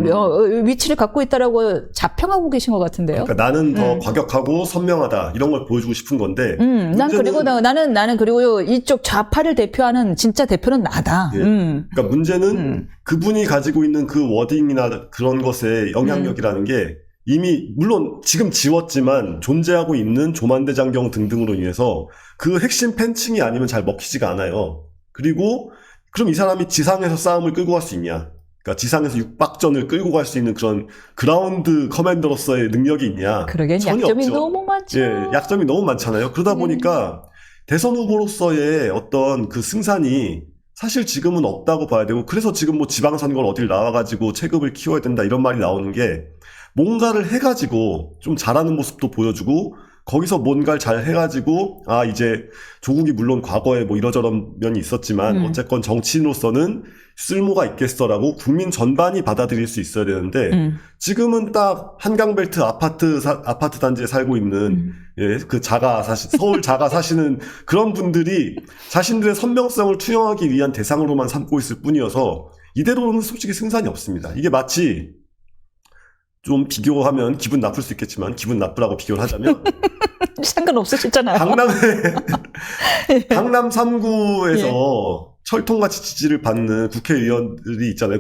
위치를 갖고 있다라고 자평하고 계신 것 같은데요. 그러니까 나는 더 과격하고 선명하다 이런 걸 보여주고 싶은 건데. 난 그리고 나는 그리고 이쪽 좌파를 대표하는 진짜 대표는 나다. 예. 그러니까 문제는 그분이 가지고 있는 그 워딩이나 그런 것의 영향력이라는 게 이미 물론 지금 지웠지만 존재하고 있는 조만대장경 등등으로 인해서 그 핵심 팬층이 아니면 잘 먹히지가 않아요. 그리고 그럼 이 사람이 지상에서 싸움을 끌고 갈 수 있냐? 그러니까 지상에서 육박전을 끌고 갈 수 있는 그런 그라운드 커맨더로서의 능력이 있냐? 그러게 약점이 없죠. 너무 많죠. 예, 약점이 너무 많잖아요. 그러다 보니까 대선 후보로서의 어떤 그 승산이 사실 지금은 없다고 봐야 되고 그래서 지금 뭐 지방선거를 어딜 나와가지고 체급을 키워야 된다 이런 말이 나오는 게 뭔가를 해가지고 좀 잘하는 모습도 보여주고 거기서 뭔가를 잘 해가지고 이제 조국이 물론 과거에 뭐 이러저런 면이 있었지만 어쨌건 정치인으로서는 쓸모가 있겠어라고 국민 전반이 받아들일 수 있어야 되는데 지금은 딱 한강벨트 아파트 단지에 살고 있는 그 서울 자가 사시는 그런 분들이 자신들의 선명성을 투영하기 위한 대상으로만 삼고 있을 뿐이어서 이대로는 솔직히 승산이 없습니다. 이게 마치 좀 비교하면 기분 나쁠 수 있겠지만 기분 나쁘라고 비교를 하자면 상관없으시잖아요. 강남 3구에서 철통같이 지지를 받는 국회의원들이 있잖아요.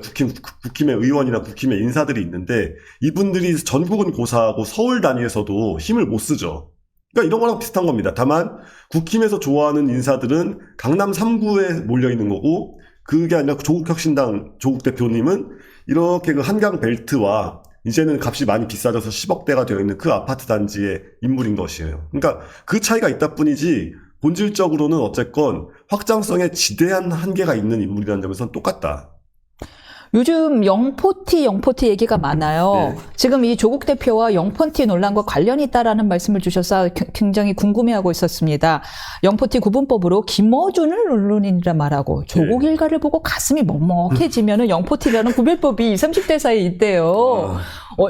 국힘의 의원이나 국힘의 인사들이 있는데 이분들이 전국은 고사하고 서울 단위에서도 힘을 못 쓰죠. 그러니까 이런 거랑 비슷한 겁니다. 다만 국힘에서 좋아하는 인사들은 강남 3구에 몰려있는 거고 그게 아니라 조국혁신당 조국 대표님은 이렇게 그 한강 벨트와 이제는 값이 많이 비싸져서 10억대가 되어 있는 그 아파트 단지의 인물인 것이에요. 그러니까 그 차이가 있다 뿐이지 본질적으로는 어쨌건 확장성에 지대한 한계가 있는 인물이라는 점에서는 똑같다. 요즘 영포티 얘기가 많아요. 네. 지금 이 조국 대표와 영포티 논란과 관련이 있다라는 말씀을 주셔서 굉장히 궁금해하고 있었습니다. 영포티 구분법으로 김어준을 언론인이라 말하고 조국 일가를 보고 가슴이 먹먹해지면은 영포티라는 구별법이 20, 30대 사이에 있대요.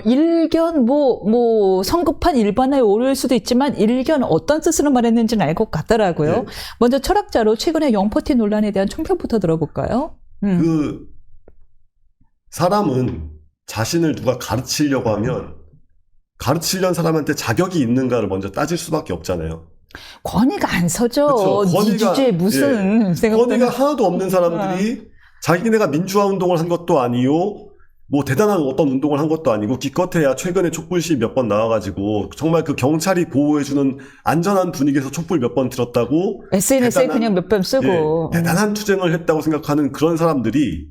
일견 뭐 성급한 일반화에 오를 수도 있지만 일견 어떤 뜻으로 말했는지는 알 것 같더라고요. 네. 먼저 철학자로 최근에 영포티 논란에 대한 총평부터 들어볼까요? 사람은 자신을 누가 가르치려고 하면 가르치려는 사람한테 자격이 있는가를 먼저 따질 수밖에 없잖아요. 권위가 안 서죠. 그렇죠. 네 주제에 무슨 권위가 하나도 없는 사람들이 자기네가 민주화 운동을 한 것도 아니요. 뭐 대단한 어떤 운동을 한 것도 아니고 기껏해야 최근에 촛불 시위 몇 번 나와가지고 정말 그 경찰이 보호해주는 안전한 분위기에서 촛불 몇 번 들었다고 SNS에 그냥 몇 번 쓰고 대단한 투쟁을 했다고 생각하는 그런 사람들이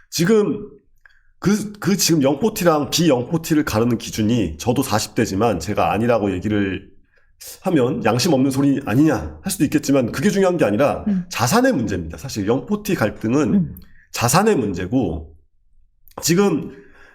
지금 지금 영포티랑 비영포티를 가르는 기준이 저도 40대지만 제가 아니라고 얘기를 하면 양심 없는 소리 아니냐 할 수도 있겠지만 그게 중요한 게 아니라 자산의 문제입니다. 사실 영포티 갈등은 자산의 문제고 지금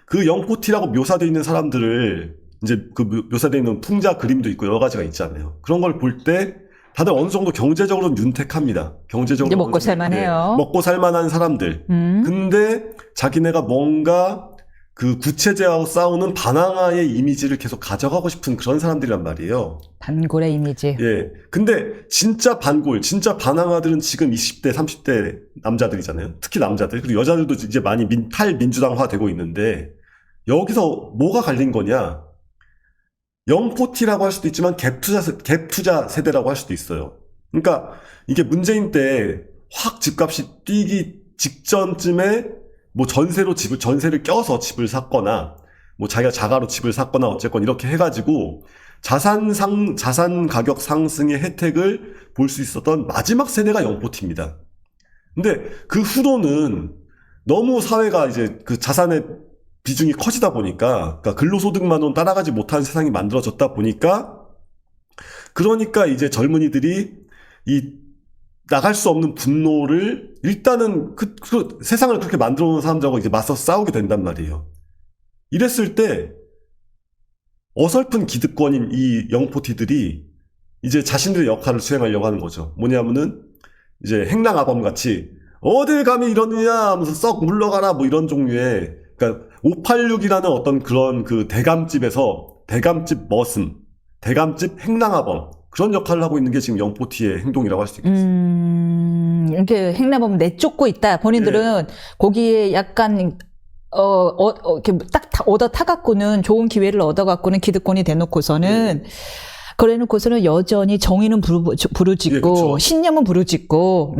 그 영포티라고 묘사되어 있는 사람들을 이제 그 묘사되어 있는 풍자 그림도 있고 여러 가지가 있잖아요. 그런 걸 볼 때 다들 어느 정도 경제적으로는 윤택합니다. 경제적으로 먹고 살만해요. 먹고 살만한 사람들. 근데 자기네가 뭔가 그 구체제하고 싸우는 반항아의 이미지를 계속 가져가고 싶은 그런 사람들이란 말이에요. 반골의 이미지. 예. 근데 진짜 반골, 진짜 반항아들은 지금 20대, 30대 남자들이잖아요. 특히 남자들. 그리고 여자들도 이제 많이 탈민주당화 되고 있는데 여기서 뭐가 갈린 거냐? 영포티라고 할 수도 있지만 갭투자 세대라고 할 수도 있어요. 그러니까 이게 문재인 때 확 집값이 뛰기 직전쯤에 뭐 전세를 껴서 집을 샀거나 뭐 자기가 자가로 집을 샀거나 어쨌건 이렇게 해가지고 자산 가격 상승의 혜택을 볼 수 있었던 마지막 세대가 영포티입니다. 근데 그 후로는 너무 사회가 이제 그 자산의 비중이 커지다 보니까, 그러니까 근로소득만으로 따라가지 못한 세상이 만들어졌다 보니까, 그러니까 이제 젊은이들이 나갈 수 없는 분노를 일단은 세상을 그렇게 만들어 놓은 사람들하고 이제 맞서 싸우게 된단 말이에요. 이랬을 때 어설픈 기득권인 이 영포티들이 이제 자신들의 역할을 수행하려고 하는 거죠. 뭐냐면은 이제 행랑아범 같이 어딜 감히 이러느냐 하면서 썩 물러가라 뭐 이런 종류의, 그러니까 586이라는 어떤 그런 그 대감집에서 대감집 머슴, 대감집 행랑아범 그런 역할을 하고 있는 게 지금 영포티의 행동이라고 할 수 있겠습니다. 이렇게 행랑아범 내쫓고 있다. 본인들은 거기에 약간 이렇게 딱 얻어 타갖고는 좋은 기회를 얻어갖고는 기득권이 돼놓고서는 그래놓고서는 여전히 정의는 부르짖고 신념은 부르짖고.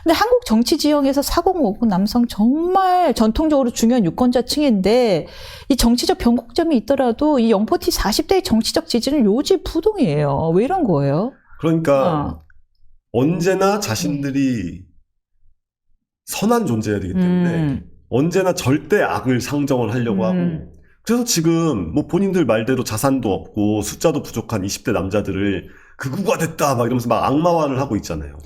근데 한국 정치 지형에서 4059 남성 정말 전통적으로 중요한 유권자층인데 이 정치적 변곡점이 있더라도 이 영포티 40대의 정치적 지지는 요지부동이에요. 왜 이런 거예요? 그러니까 언제나 자신들이 선한 존재여야 되기 때문에 언제나 절대 악을 상정을 하려고 하고, 그래서 지금 뭐 본인들 말대로 자산도 없고 숫자도 부족한 20대 남자들을 극우가 됐다 막 이러면서 막 악마화를 하고 있잖아요.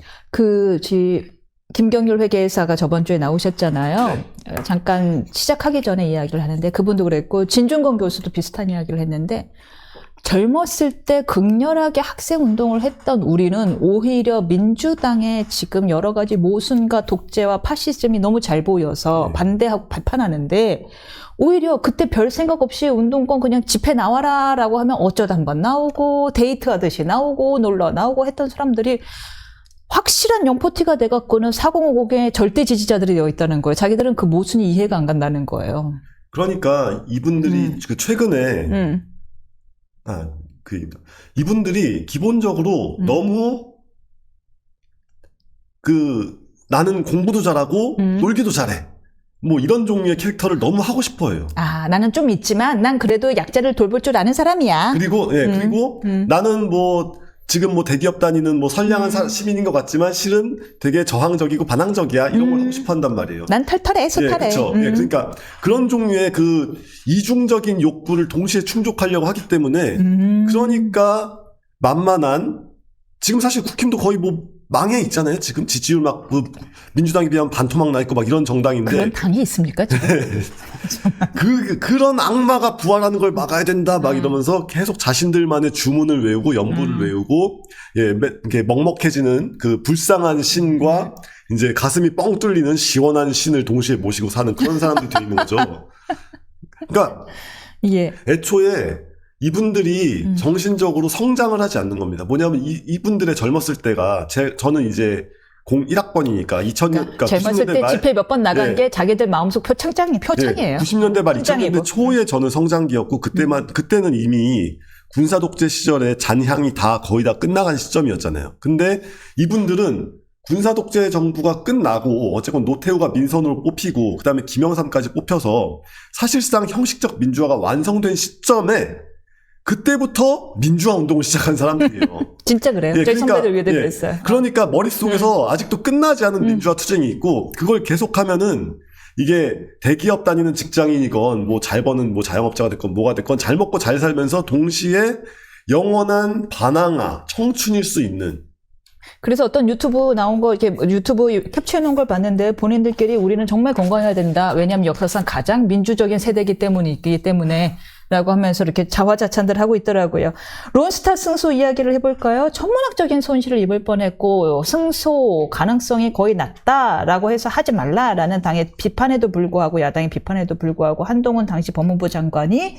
김경률 회계사가 저번 주에 나오셨잖아요. 네. 잠깐 시작하기 전에 이야기를 하는데 그분도 그랬고 진중권 교수도 비슷한 이야기를 했는데 젊었을 때 극렬하게 학생운동을 했던 우리는 오히려 민주당의 지금 여러 가지 모순과 독재와 파시즘이 너무 잘 보여서 반대하고 비판하는데 오히려 그때 별 생각 없이 운동권 그냥 집회 나와라 라고 하면 어쩌다 한번 나오고 데이트하듯이 나오고 놀러 나오고 했던 사람들이 확실한 영포티가 돼갖고는 4050의 절대 지지자들이 되어 있다는 거예요. 자기들은 그 모순이 이해가 안 간다는 거예요. 그러니까 이분들이 그 최근에 이분들이 기본적으로 너무 나는 공부도 잘하고 놀기도 잘해. 뭐 이런 종류의 캐릭터를 너무 하고 싶어해요. 나는 좀 있지만 난 그래도 약자를 돌볼 줄 아는 사람이야. 그리고 나는 뭐 지금 뭐 대기업 다니는 뭐 선량한 시민인 것 같지만 실은 되게 저항적이고 반항적이야. 이런 걸 하고 싶어 한단 말이에요. 난 털털해, 소탈해. 그렇죠. 그러니까 그런 종류의 그 이중적인 욕구를 동시에 충족하려고 하기 때문에 그러니까 만만한, 지금 사실 국힘도 거의 뭐 망해 있잖아요. 지금 지지율 막 민주당에 비하면 반토막 나 있고 막 이런 정당인데 그런 당이 있습니까? 지금? 그런 악마가 부활하는 걸 막아야 된다 막 이러면서 계속 자신들만의 주문을 외우고 연부를 외우고 이렇게 먹먹해지는 그 불쌍한 신과 이제 가슴이 뻥 뚫리는 시원한 신을 동시에 모시고 사는 그런 사람들이 돼 있는 거죠. 그러니까 애초에 이분들이 정신적으로 성장을 하지 않는 겁니다. 뭐냐면 이분들의 젊었을 때가 저는 이제 01학번이니까 2000년, 그러니까 젊었을 90년대 때 말, 집회 몇 번 나간 게 자기들 마음속 표창이에요. 90년대 말 2000년대 초에 저는 성장기였고 그때는 이미 군사 독재 시절에 잔향이 다 거의 다 끝나간 시점이었잖아요. 근데 이분들은 군사 독재 정부가 끝나고 어쨌건 노태우가 민선으로 뽑히고 그다음에 김영삼까지 뽑혀서 사실상 형식적 민주화가 완성된 시점에 그때부터 민주화 운동을 시작한 사람들이에요. 진짜 그래요. 저희 선배들 위에도 그랬어요. 그러니까 머릿속에서 아직도 끝나지 않은 민주화 투쟁이 있고 그걸 계속하면은 이게 대기업 다니는 직장인이건 뭐 잘 버는 뭐 자영업자가 됐건 뭐가 됐건 잘 먹고 잘 살면서 동시에 영원한 반항아, 청춘일 수 있는. 그래서 어떤 유튜브 나온 거, 이렇게 유튜브 캡처해 놓은 걸 봤는데 본인들끼리 우리는 정말 건강해야 된다. 왜냐하면 역사상 가장 민주적인 세대이기 때문에 라고 하면서 이렇게 자화자찬들 하고 있더라고요. 론스타 승소 이야기를 해볼까요? 천문학적인 손실을 입을 뻔했고 승소 가능성이 거의 낮다라고 해서 하지 말라라는 당의 비판에도 불구하고 야당의 비판에도 불구하고 한동훈 당시 법무부 장관이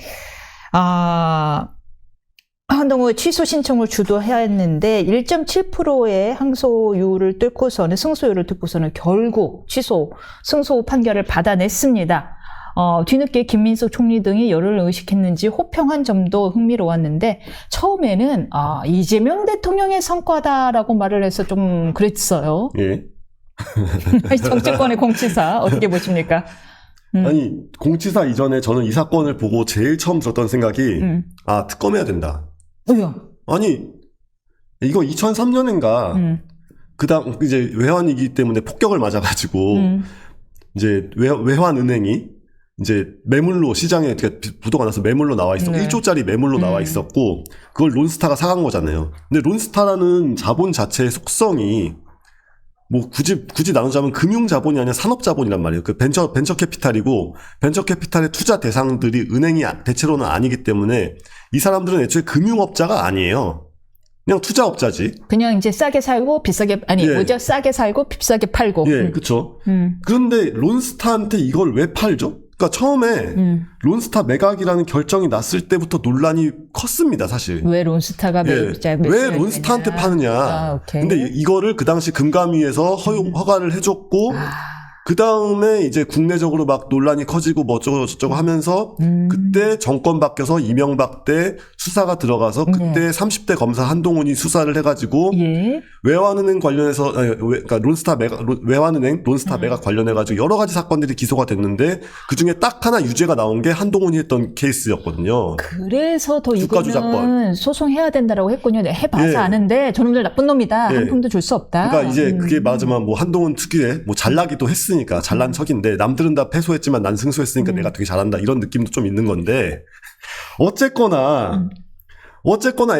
한동훈 취소 신청을 주도해야 했는데 1.7%의 항소율을 뚫고서는 승소율을 뚫고서는 결국 승소 판결을 받아냈습니다. 뒤늦게 김민석 총리 등이 열을 의식했는지 호평한 점도 흥미로웠는데 처음에는 이재명 대통령의 성과다라고 말을 해서 좀 그랬어요. 예. 정치권의 공치사 어떻게 보십니까? 아니 공치사 이전에 저는 이 사건을 보고 제일 처음 들었던 생각이 특검해야 된다. 왜요? 아니 이거 2003년인가 그다음 이제 외환위기 때문에 폭격을 맞아가지고 이제 외환은행이 이제 매물로 시장에 부도가 나서 매물로 나와 있었고 1조짜리 매물로 나와 있었고 그걸 론스타가 사간 거잖아요. 근데 론스타라는 자본 자체의 속성이 뭐 굳이 나누자면 금융 자본이 아니라 산업 자본이란 말이에요. 그 벤처 캐피탈이고 벤처 캐피탈의 투자 대상들이 은행이 대체로는 아니기 때문에 이 사람들은 애초에 금융업자가 아니에요. 그냥 투자업자지. 그냥 이제 싸게 살고 비싸게 싸게 살고 비싸게 팔고. 예, 그렇죠. 그런데 론스타한테 이걸 왜 팔죠? 그러니까 처음에 론스타 매각이라는 결정이 났을 때부터 논란이 컸습니다, 사실. 왜 론스타가 왜 론스타한테 파느냐. 근데 이거를 그 당시 금감위에서 허가를 해줬고 그 다음에 이제 국내적으로 막 논란이 커지고 뭐 어쩌고 하면서 그때 정권 바뀌어서 이명박 때 수사가 들어가서 그때 30대 검사 한동훈이 수사를 해가지고 외환은행 관련해서 그러니까 외환은행 론스타 매각 관련해가지고 여러 가지 사건들이 기소가 됐는데 그 중에 딱 하나 유죄가 나온 게 한동훈이 했던 케이스였거든요. 그래서 더 이거는 소송해야 된다라고 했군요. 해봐서 아는데 저놈들 나쁜 놈이다. 한 푼도 줄 수 없다. 그러니까 이제 그게 맞으면 뭐 한동훈 특유의 뭐 잘나기도 했으니까 잘난 척인데 남들은 다 패소했지만 난 승소했으니까 내가 되게 잘한다 이런 느낌도 좀 있는 건데 어쨌거나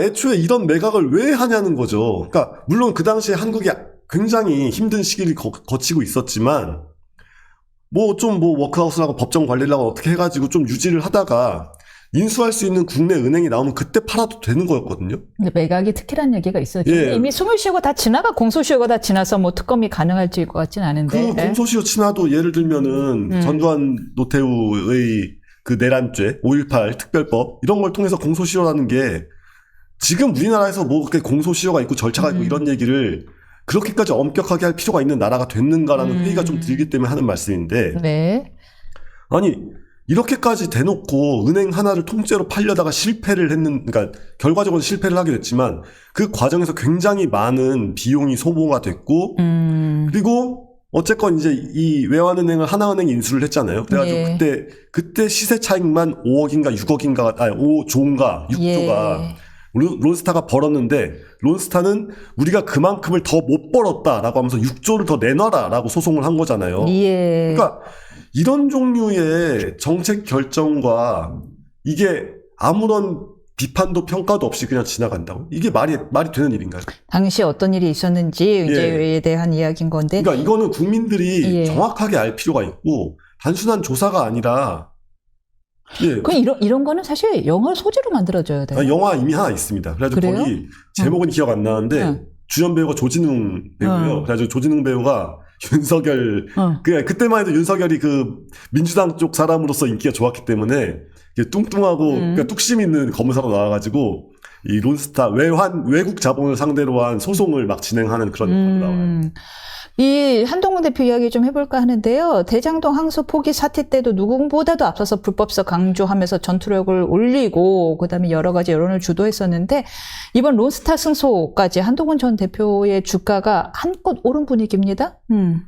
애초에 이런 매각을 왜 하냐는 거죠. 그러니까 물론 그 당시에 한국이 굉장히 힘든 시기를 거치고 있었지만 뭐 워크아웃을 하고 법정 관리를 하고 어떻게 해가지고 좀 유지를 하다가 인수할 수 있는 국내 은행이 나오면 그때 팔아도 되는 거였거든요. 근데 매각이 특혜라는 얘기가 있었죠. 이미 스물시효가 다 공소시효가 다 지나서 뭐 특검이 가능할지 것 같진 않은데. 그 공소시효 지나도 예를 들면은 전두환 노태우의 그 내란죄 5.18 특별법 이런 걸 통해서 공소시효라는 게 지금 우리나라에서 뭐 그렇게 공소시효가 있고 절차가 있고 이런 얘기를 그렇게까지 엄격하게 할 필요가 있는 나라가 됐는가라는 회의가 좀 들기 때문에 하는 말씀인데. 네. 아니 이렇게까지 대놓고 은행 하나를 통째로 팔려다가 그러니까 결과적으로 실패를 하게 됐지만 그 과정에서 굉장히 많은 비용이 소모가 됐고 그리고 어쨌건 이제 이 외환은행을 하나은행이 인수를 했잖아요. 그래가지고 그때 시세 차익만 5억인가 6억인가 5조인가 6조가 론스타가 벌었는데 론스타는 우리가 그만큼을 더 못 벌었다라고 하면서 6조를 더 내놔라라고 소송을 한 거잖아요. 그러니까 이런 종류의 정책 결정과 이게 아무런 비판도 평가도 없이 그냥 지나간다고? 이게 말이 되는 일인가요? 당시 어떤 일이 있었는지에 대한 이야기인 건데. 그러니까 이거는 국민들이 정확하게 알 필요가 있고 단순한 조사가 아니라 이런 거는 사실 영화를 소재로 만들어줘야 돼요. 영화 이미 하나 있습니다. 그래가지고 거기 제목은 기억 안 나는데 주연 배우가 조진웅 배우예요. 그래가지고 조진웅 배우가 윤석열 그때만 해도 윤석열이 그 민주당 쪽 사람으로서 인기가 좋았기 때문에 뚱뚱하고 그러니까 뚝심 있는 검사로 나와가지고 이 론스타 외국 자본을 상대로 한 소송을 막 진행하는 그런 역할로 나와요. 이 한동훈 대표 이야기 좀 해볼까 하는데요. 대장동 항소 포기 사태 때도 누구보다도 앞서서 불법성 강조하면서 전투력을 올리고 그다음에 여러 가지 여론을 주도했었는데 이번 론스타 승소까지 한동훈 전 대표의 주가가 한껏 오른 분위기입니다.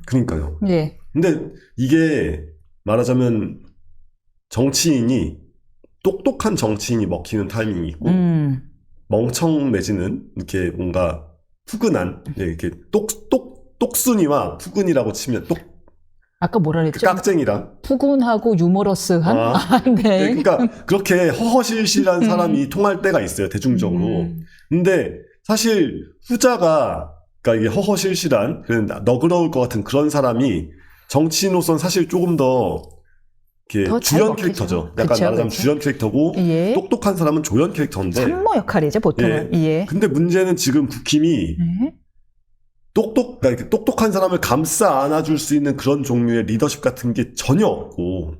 그러니까요. 근데 이게 말하자면 똑똑한 정치인이 먹히는 타이밍이 있고 멍청 내지는 이렇게 뭔가 푸근한 이렇게 똑순이와 푸근이라고 치면 아까 뭐라 그랬죠? 깍쟁이랑 푸근하고 유머러스한. 그러니까 그렇게 허허실실한 사람이 통할 때가 있어요, 대중적으로. 근데 사실 후자가 그러니까 이게 허허실실한 너그러울 것 같은 그런 사람이 정치인으로서는 사실 조금 더 이렇게 더잘 주연 먹히죠. 캐릭터죠. 약간 그쵸, 말하자면 그쵸. 주연 캐릭터고 예. 똑똑한 사람은 조연 캐릭터인데 참모 역할이죠, 보통은. 예. 근데 문제는 지금 국힘이 네. 그러니까 이렇게 똑똑한 사람을 감싸 안아줄 수 있는 그런 종류의 리더십 같은 게 전혀 없고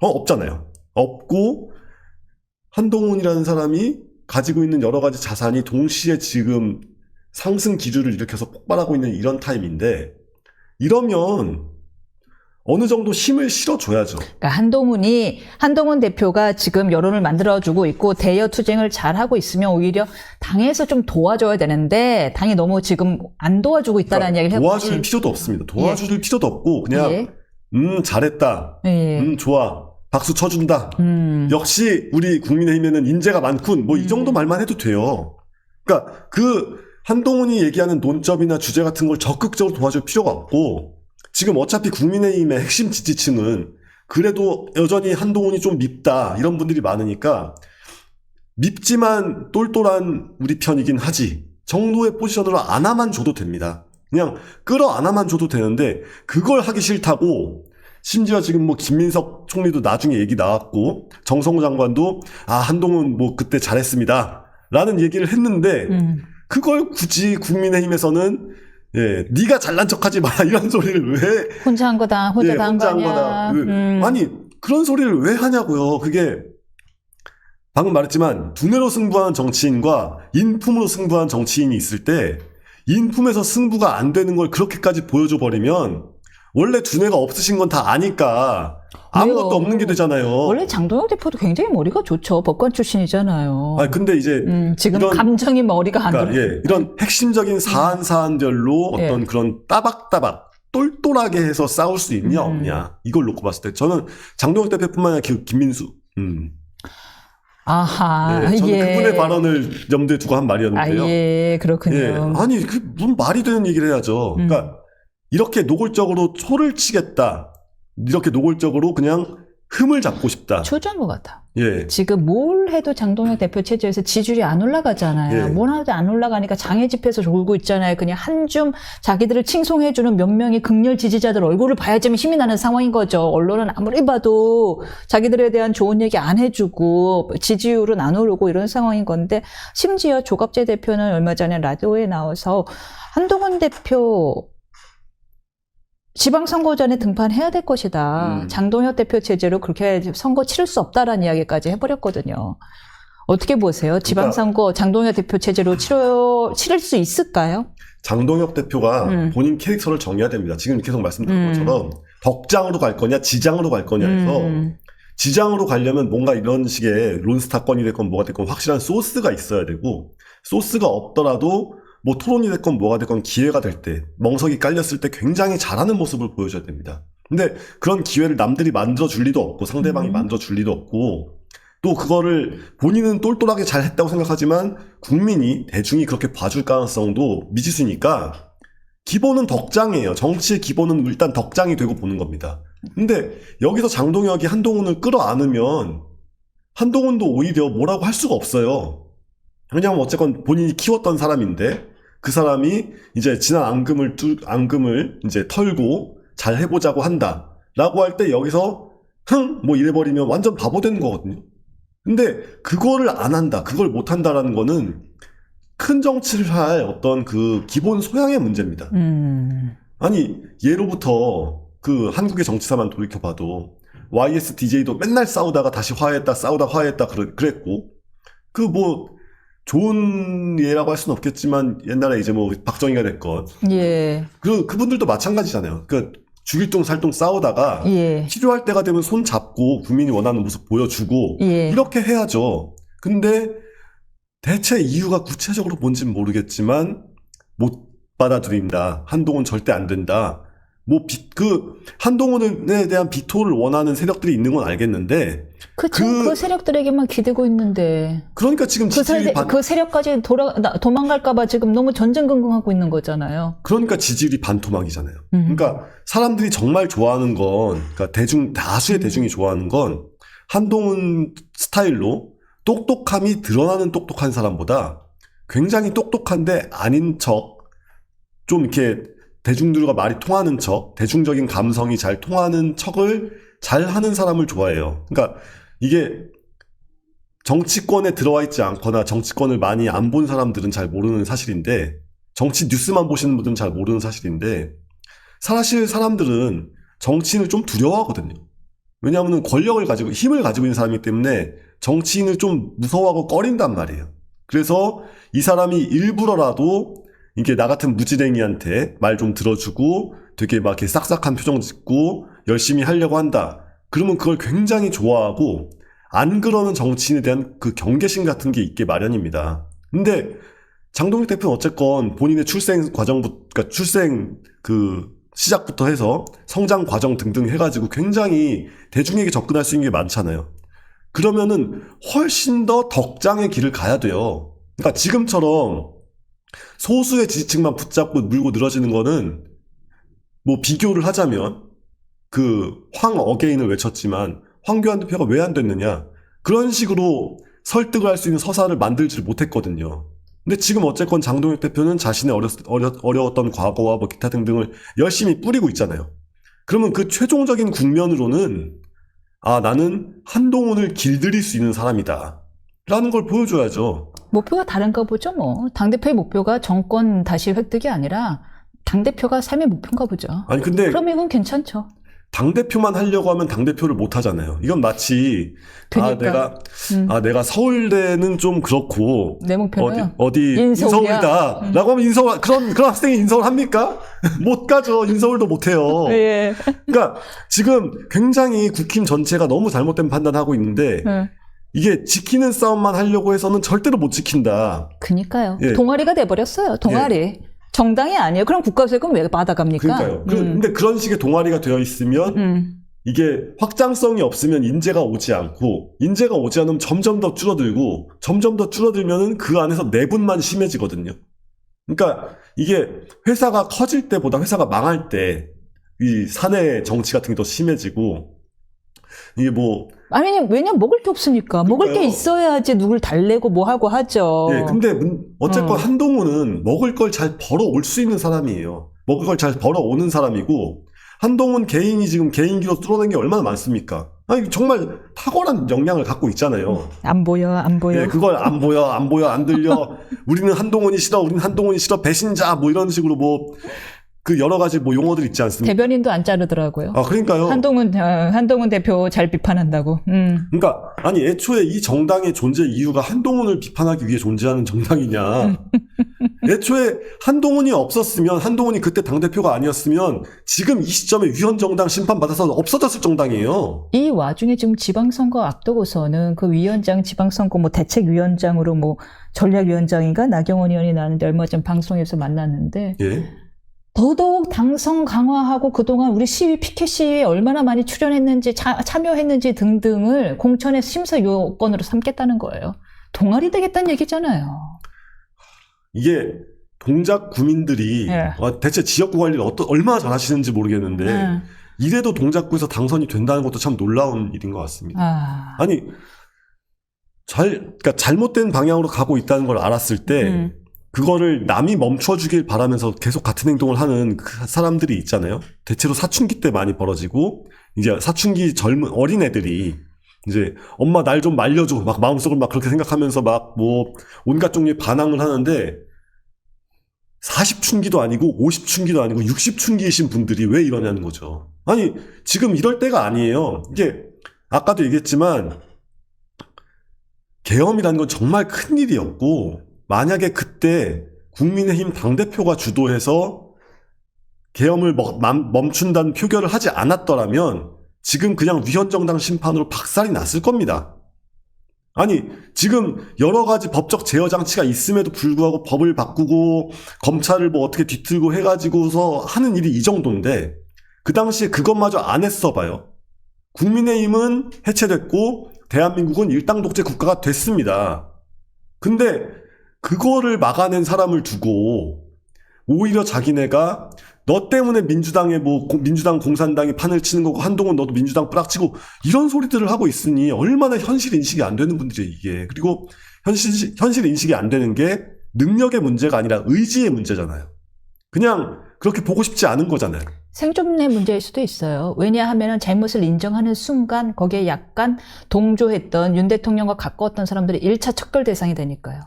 없잖아요. 없고 한동훈이라는 사람이 가지고 있는 여러 가지 자산이 동시에 지금 상승 기류를 일으켜서 폭발하고 있는 이런 타임인데 이러면 어느 정도 힘을 실어줘야죠. 그러니까 한동훈 대표가 지금 여론을 만들어주고 있고 대여 투쟁을 잘하고 있으면 오히려 당에서 좀 도와줘야 되는데 당이 너무 지금 안 도와주고 있다라는 이야기를 해보고 도와줄 필요도 없습니다. 도와줄 필요도 없고 그냥 예. 잘했다. 예. 좋아. 박수 쳐준다. 역시 우리 국민의힘에는 인재가 많군. 뭐 이 정도 말만 해도 돼요. 그러니까 그 한동훈이 얘기하는 논점이나 주제 같은 걸 적극적으로 도와줄 필요가 없고 지금 어차피 국민의힘의 핵심 지지층은 그래도 여전히 한동훈이 좀 밉다 이런 분들이 많으니까 밉지만 똘똘한 우리 편이긴 하지 정도의 포지션으로 안아만 줘도 됩니다. 그냥 끌어안아만 줘도 되는데 그걸 하기 싫다고 심지어 지금 뭐 김민석 총리도 나중에 얘기 나왔고 정성호 장관도 한동훈 뭐 그때 잘했습니다 라는 얘기를 했는데 그걸 굳이 국민의힘에서는 네가 잘난 척하지 마 이런 소리를 왜 혼자 한 거다. 혼자 다 한 혼자 한 거냐. 거다. 아니 그런 소리를 왜 하냐고요. 그게 방금 말했지만 두뇌로 승부하는 정치인과 인품으로 승부하는 정치인이 있을 때 인품에서 승부가 안 되는 걸 그렇게까지 보여줘 버리면 원래 두뇌가 없으신 건 다 아니까 아무것도 왜요? 없는 게 되잖아요. 원래 장동혁 대표도 굉장히 머리가 좋죠. 법관 출신이잖아요. 근데 이제 지금 이런, 감정이 머리가 안 그러니까, 들어. 이런 핵심적인 사안별로 어떤 그런 따박따박 똘똘하게 해서 싸울 수 있냐 없냐 이걸 놓고 봤을 때 저는 장동혁 대표뿐만 아니라 김민수 아하. 저는 그분의 발언을 염두에 두고 한 말이었는데요. 예, 그렇군요. 아니 그 무슨 말이 되는 얘기를 해야죠. 그러니까 이렇게 노골적으로 초를 치겠다. 이렇게 노골적으로 그냥 흠을 잡고 싶다. 초조한 것 같아. 예. 지금 뭘 해도 장동혁 대표 체제에서 지지율이 안 올라가잖아요. 예. 뭘 하도 안 올라가니까 장애 집회에서 졸고 있잖아요. 그냥 한 줌 자기들을 칭송해주는 몇 명의 극렬 지지자들 얼굴을 봐야지만 힘이 나는 상황인 거죠. 언론은 아무리 봐도 자기들에 대한 좋은 얘기 안 해주고 지지율은 안 오르고 이런 상황인 건데 심지어 조갑재 대표는 얼마 전에 라디오에 나와서 한동훈 대표 지방선거 전에 등판해야 될 것이다. 장동혁 대표 체제로 그렇게 선거 치를 수 없다라는 이야기까지 해버렸거든요. 어떻게 보세요? 지방선거 장동혁 대표 체제로 치를 수 있을까요? 장동혁 대표가 본인 캐릭터를 정해야 됩니다. 지금 계속 말씀드린 것처럼 덕장으로 갈 거냐 지장으로 갈 거냐 해서 지장으로 가려면 뭔가 이런 식의 론스타건이 됐건 뭐가 됐건 확실한 소스가 있어야 되고 소스가 없더라도 뭐 토론이 됐건 뭐가 됐건 기회가 될 때 멍석이 깔렸을 때 굉장히 잘하는 모습을 보여줘야 됩니다. 근데 그런 기회를 남들이 만들어줄 리도 없고 상대방이 만들어줄 리도 없고 또 그거를 본인은 똘똘하게 잘했다고 생각하지만 국민이 대중이 그렇게 봐줄 가능성도 미지수니까 기본은 덕장이에요. 정치의 기본은 일단 덕장이 되고 보는 겁니다. 근데 여기서 장동혁이 한동훈을 끌어안으면 한동훈도 오히려 뭐라고 할 수가 없어요. 왜냐하면 어쨌건 본인이 키웠던 사람인데 그 사람이 이제 지난 앙금을 이제 털고 잘 해보자고 한다 라고 할 때 여기서 뭐 이래버리면 완전 바보 되는 거거든요. 근데 그거를 안 한다, 그걸 못 한다라는 거는 큰 정치를 할 어떤 그 기본 소양의 문제입니다. 아니 예로부터 그 한국의 정치사만 돌이켜봐도 YSDJ도 맨날 싸우다가 다시 화해했다 싸우다 화해했다 그랬고 그 뭐 좋은 예라고 할 수는 없겠지만 옛날에 이제 뭐 박정희가 됐건 예. 그분들도 마찬가지잖아요. 그 죽일 둥 살 둥 싸우다가 예. 필요할 때가 되면 손 잡고 국민이 원하는 모습 보여주고 예. 이렇게 해야죠. 근데 대체 이유가 구체적으로 뭔지는 모르겠지만 못 받아들인다. 한동훈 절대 안 된다. 뭐 한동훈에 대한 비토를 원하는 세력들이 있는 건 알겠는데 그 세력들에게만 기대고 있는데 그러니까 지금 그 세력까지 도망갈까봐 지금 너무 전전긍긍하고 있는 거잖아요. 그러니까 지지율이 반토막이잖아요. 그러니까 사람들이 정말 좋아하는 건 그러니까 다수의 대중이 좋아하는 건 한동훈 스타일로 똑똑함이 드러나는 똑똑한 사람보다 굉장히 똑똑한데 아닌 척 좀 이렇게 대중들과 말이 통하는 척, 대중적인 감성이 잘 통하는 척을 잘하는 사람을 좋아해요. 그러니까 이게 정치권에 들어와 있지 않거나 정치권을 많이 안 본 사람들은 잘 모르는 사실인데, 정치 뉴스만 보시는 분들은 잘 모르는 사실인데, 사실 사람들은 정치인을 좀 두려워하거든요. 왜냐하면 권력을 가지고 힘을 가지고 있는 사람이기 때문에 정치인을 좀 무서워하고 꺼린단 말이에요. 그래서 이 사람이 일부러라도 이게 나 같은 무지랭이한테 말 좀 들어주고 되게 막 이렇게 싹싹한 표정 짓고 열심히 하려고 한다. 그러면 그걸 굉장히 좋아하고, 안 그러는 정치인에 대한 그 경계심 같은 게 있게 마련입니다. 근데 장동혁 대표는 어쨌건 본인의 출생 과정부터, 그러니까 출생 그 시작부터 해서 성장 과정 등등 해가지고 굉장히 대중에게 접근할 수 있는 게 많잖아요. 그러면은 훨씬 더 덕장의 길을 가야 돼요. 그러니까 지금처럼 소수의 지지층만 붙잡고 물고 늘어지는 거는, 뭐 비교를 하자면 그 황 어게인을 외쳤지만 황교안 대표가 왜 안 됐느냐, 그런 식으로 설득을 할 수 있는 서사를 만들지를 못했거든요. 근데 지금 어쨌건 장동혁 대표는 자신의 어려웠던 과거와 뭐 기타 등등을 열심히 뿌리고 있잖아요. 그러면 그 최종적인 국면으로는, 아, 나는 한동훈을 길들일 수 있는 사람이다 라는 걸 보여줘야죠. 목표가 다른가 보죠, 뭐. 당대표의 목표가 정권 다시 획득이 아니라 당대표가 삶의 목표인가 보죠. 아니 근데 그럼 이건 괜찮죠. 당대표만 하려고 하면 당대표를 못 하잖아요. 이건 마치, 그러니까. 내가 서울대는 좀 그렇고 내 목표는 어디 인서울이다 라고 하면 그런 학생이 인서울 합니까? 못 가죠. 인서울도 못 해요. 예. 그러니까 지금 굉장히 국힘 전체가 너무 잘못된 판단하고 있는데, 이게 지키는 싸움만 하려고 해서는 절대로 못 지킨다. 그니까요. 예. 동아리가 돼버렸어요. 동아리. 예. 정당이 아니에요. 그럼 국가세금 왜 받아갑니까? 그러니까요. 근데 그런 식의 동아리가 되어 있으면 이게 확장성이 없으면 인재가 오지 않고, 인재가 오지 않으면 점점 더 줄어들고, 점점 더 줄어들면은 그 안에서 내분만 심해지거든요. 그러니까 이게 회사가 커질 때보다 회사가 망할 때 이 사내 정치 같은 게 더 심해지고, 이게 뭐, 아니, 왜냐면 먹을 게 없으니까. 먹을 게 그러니까요. 있어야지 누굴 달래고 뭐 하고 하죠. 예, 근데 어쨌건 한동훈은 먹을 걸 잘 벌어올 수 있는 사람이에요. 먹을 걸 잘 벌어오는 사람이고, 한동훈 개인이 지금 개인기로 뚫어낸 게 얼마나 많습니까? 아니, 정말 탁월한 역량을 갖고 있잖아요. 안 보여, 안 보여. 예, 그걸 안 보여, 안 들려. 우리는 한동훈이 싫어, 우리는 한동훈이 싫어, 배신자, 뭐 이런 식으로 뭐, 그 여러 가지 뭐 용어들 있지 않습니까? 대변인도 안 자르더라고요. 아, 그러니까요. 한동훈 대표 잘 비판한다고. 그러니까 아니 애초에 이 정당의 존재 이유가 한동훈을 비판하기 위해 존재하는 정당이냐. 애초에 한동훈이 없었으면, 한동훈이 그때 당대표가 아니었으면 지금 이 시점에 위헌정당 심판받아서 없어졌을 정당이에요. 이 와중에 지금 지방선거 앞두고서는 그 위원장, 지방선거 뭐 대책위원장으로 뭐 전략위원장인가 나경원 의원이 나왔는데 얼마 전 방송에서 만났는데, 예. 더더욱 당성 강화하고 그동안 우리 시위, 피켓 시위에 얼마나 많이 출연했는지, 참여했는지 등등을 공천의 심사 요건으로 삼겠다는 거예요. 동아리 되겠다는 얘기잖아요. 이게 동작 구민들이 예. 대체 지역구 관리를 얼마나 잘하시는지 모르겠는데, 이래도 동작구에서 당선이 된다는 것도 참 놀라운 일인 것 같습니다. 아니, 그러니까 잘못된 방향으로 가고 있다는 걸 알았을 때, 그거를 남이 멈춰주길 바라면서 계속 같은 행동을 하는 그 사람들이 있잖아요. 대체로 사춘기 때 많이 벌어지고, 이제 사춘기 젊은 어린애들이 이제 엄마 날 좀 말려줘 막 마음속으로 막 그렇게 생각하면서 막 뭐 온갖 종류의 반항을 하는데, 40춘기도 아니고 50춘기도 아니고 60춘기이신 분들이 왜 이러냐는 거죠. 아니, 지금 이럴 때가 아니에요. 이게 아까도 얘기했지만 계엄이라는 건 정말 큰 일이었고, 만약에 그때 국민의힘 당대표가 주도해서 계엄을 멈춘다는 표결을 하지 않았더라면 지금 그냥 위헌정당 심판으로 박살이 났을 겁니다. 아니, 지금 여러 가지 법적 제어 장치가 있음에도 불구하고 법을 바꾸고 검찰을 뭐 어떻게 뒤틀고 해가지고서 하는 일이 이 정도인데, 그 당시에 그것마저 안 했어 봐요. 국민의힘은 해체됐고 대한민국은 일당 독재 국가가 됐습니다. 근데 그거를 막아낸 사람을 두고 오히려 자기네가 너 때문에 민주당에 민주당 공산당이 판을 치는 거고 한동훈 너도 민주당 뿌락치고 이런 소리들을 하고 있으니 얼마나 현실 인식이 안 되는 분들이 이게. 그리고 현실 인식이 안 되는 게 능력의 문제가 아니라 의지의 문제잖아요. 그냥 그렇게 보고 싶지 않은 거잖아요. 생존의 문제일 수도 있어요. 왜냐하면 잘못을 인정하는 순간 거기에 약간 동조했던 윤 대통령과 가까웠던 사람들이 1차 척결 대상이 되니까요.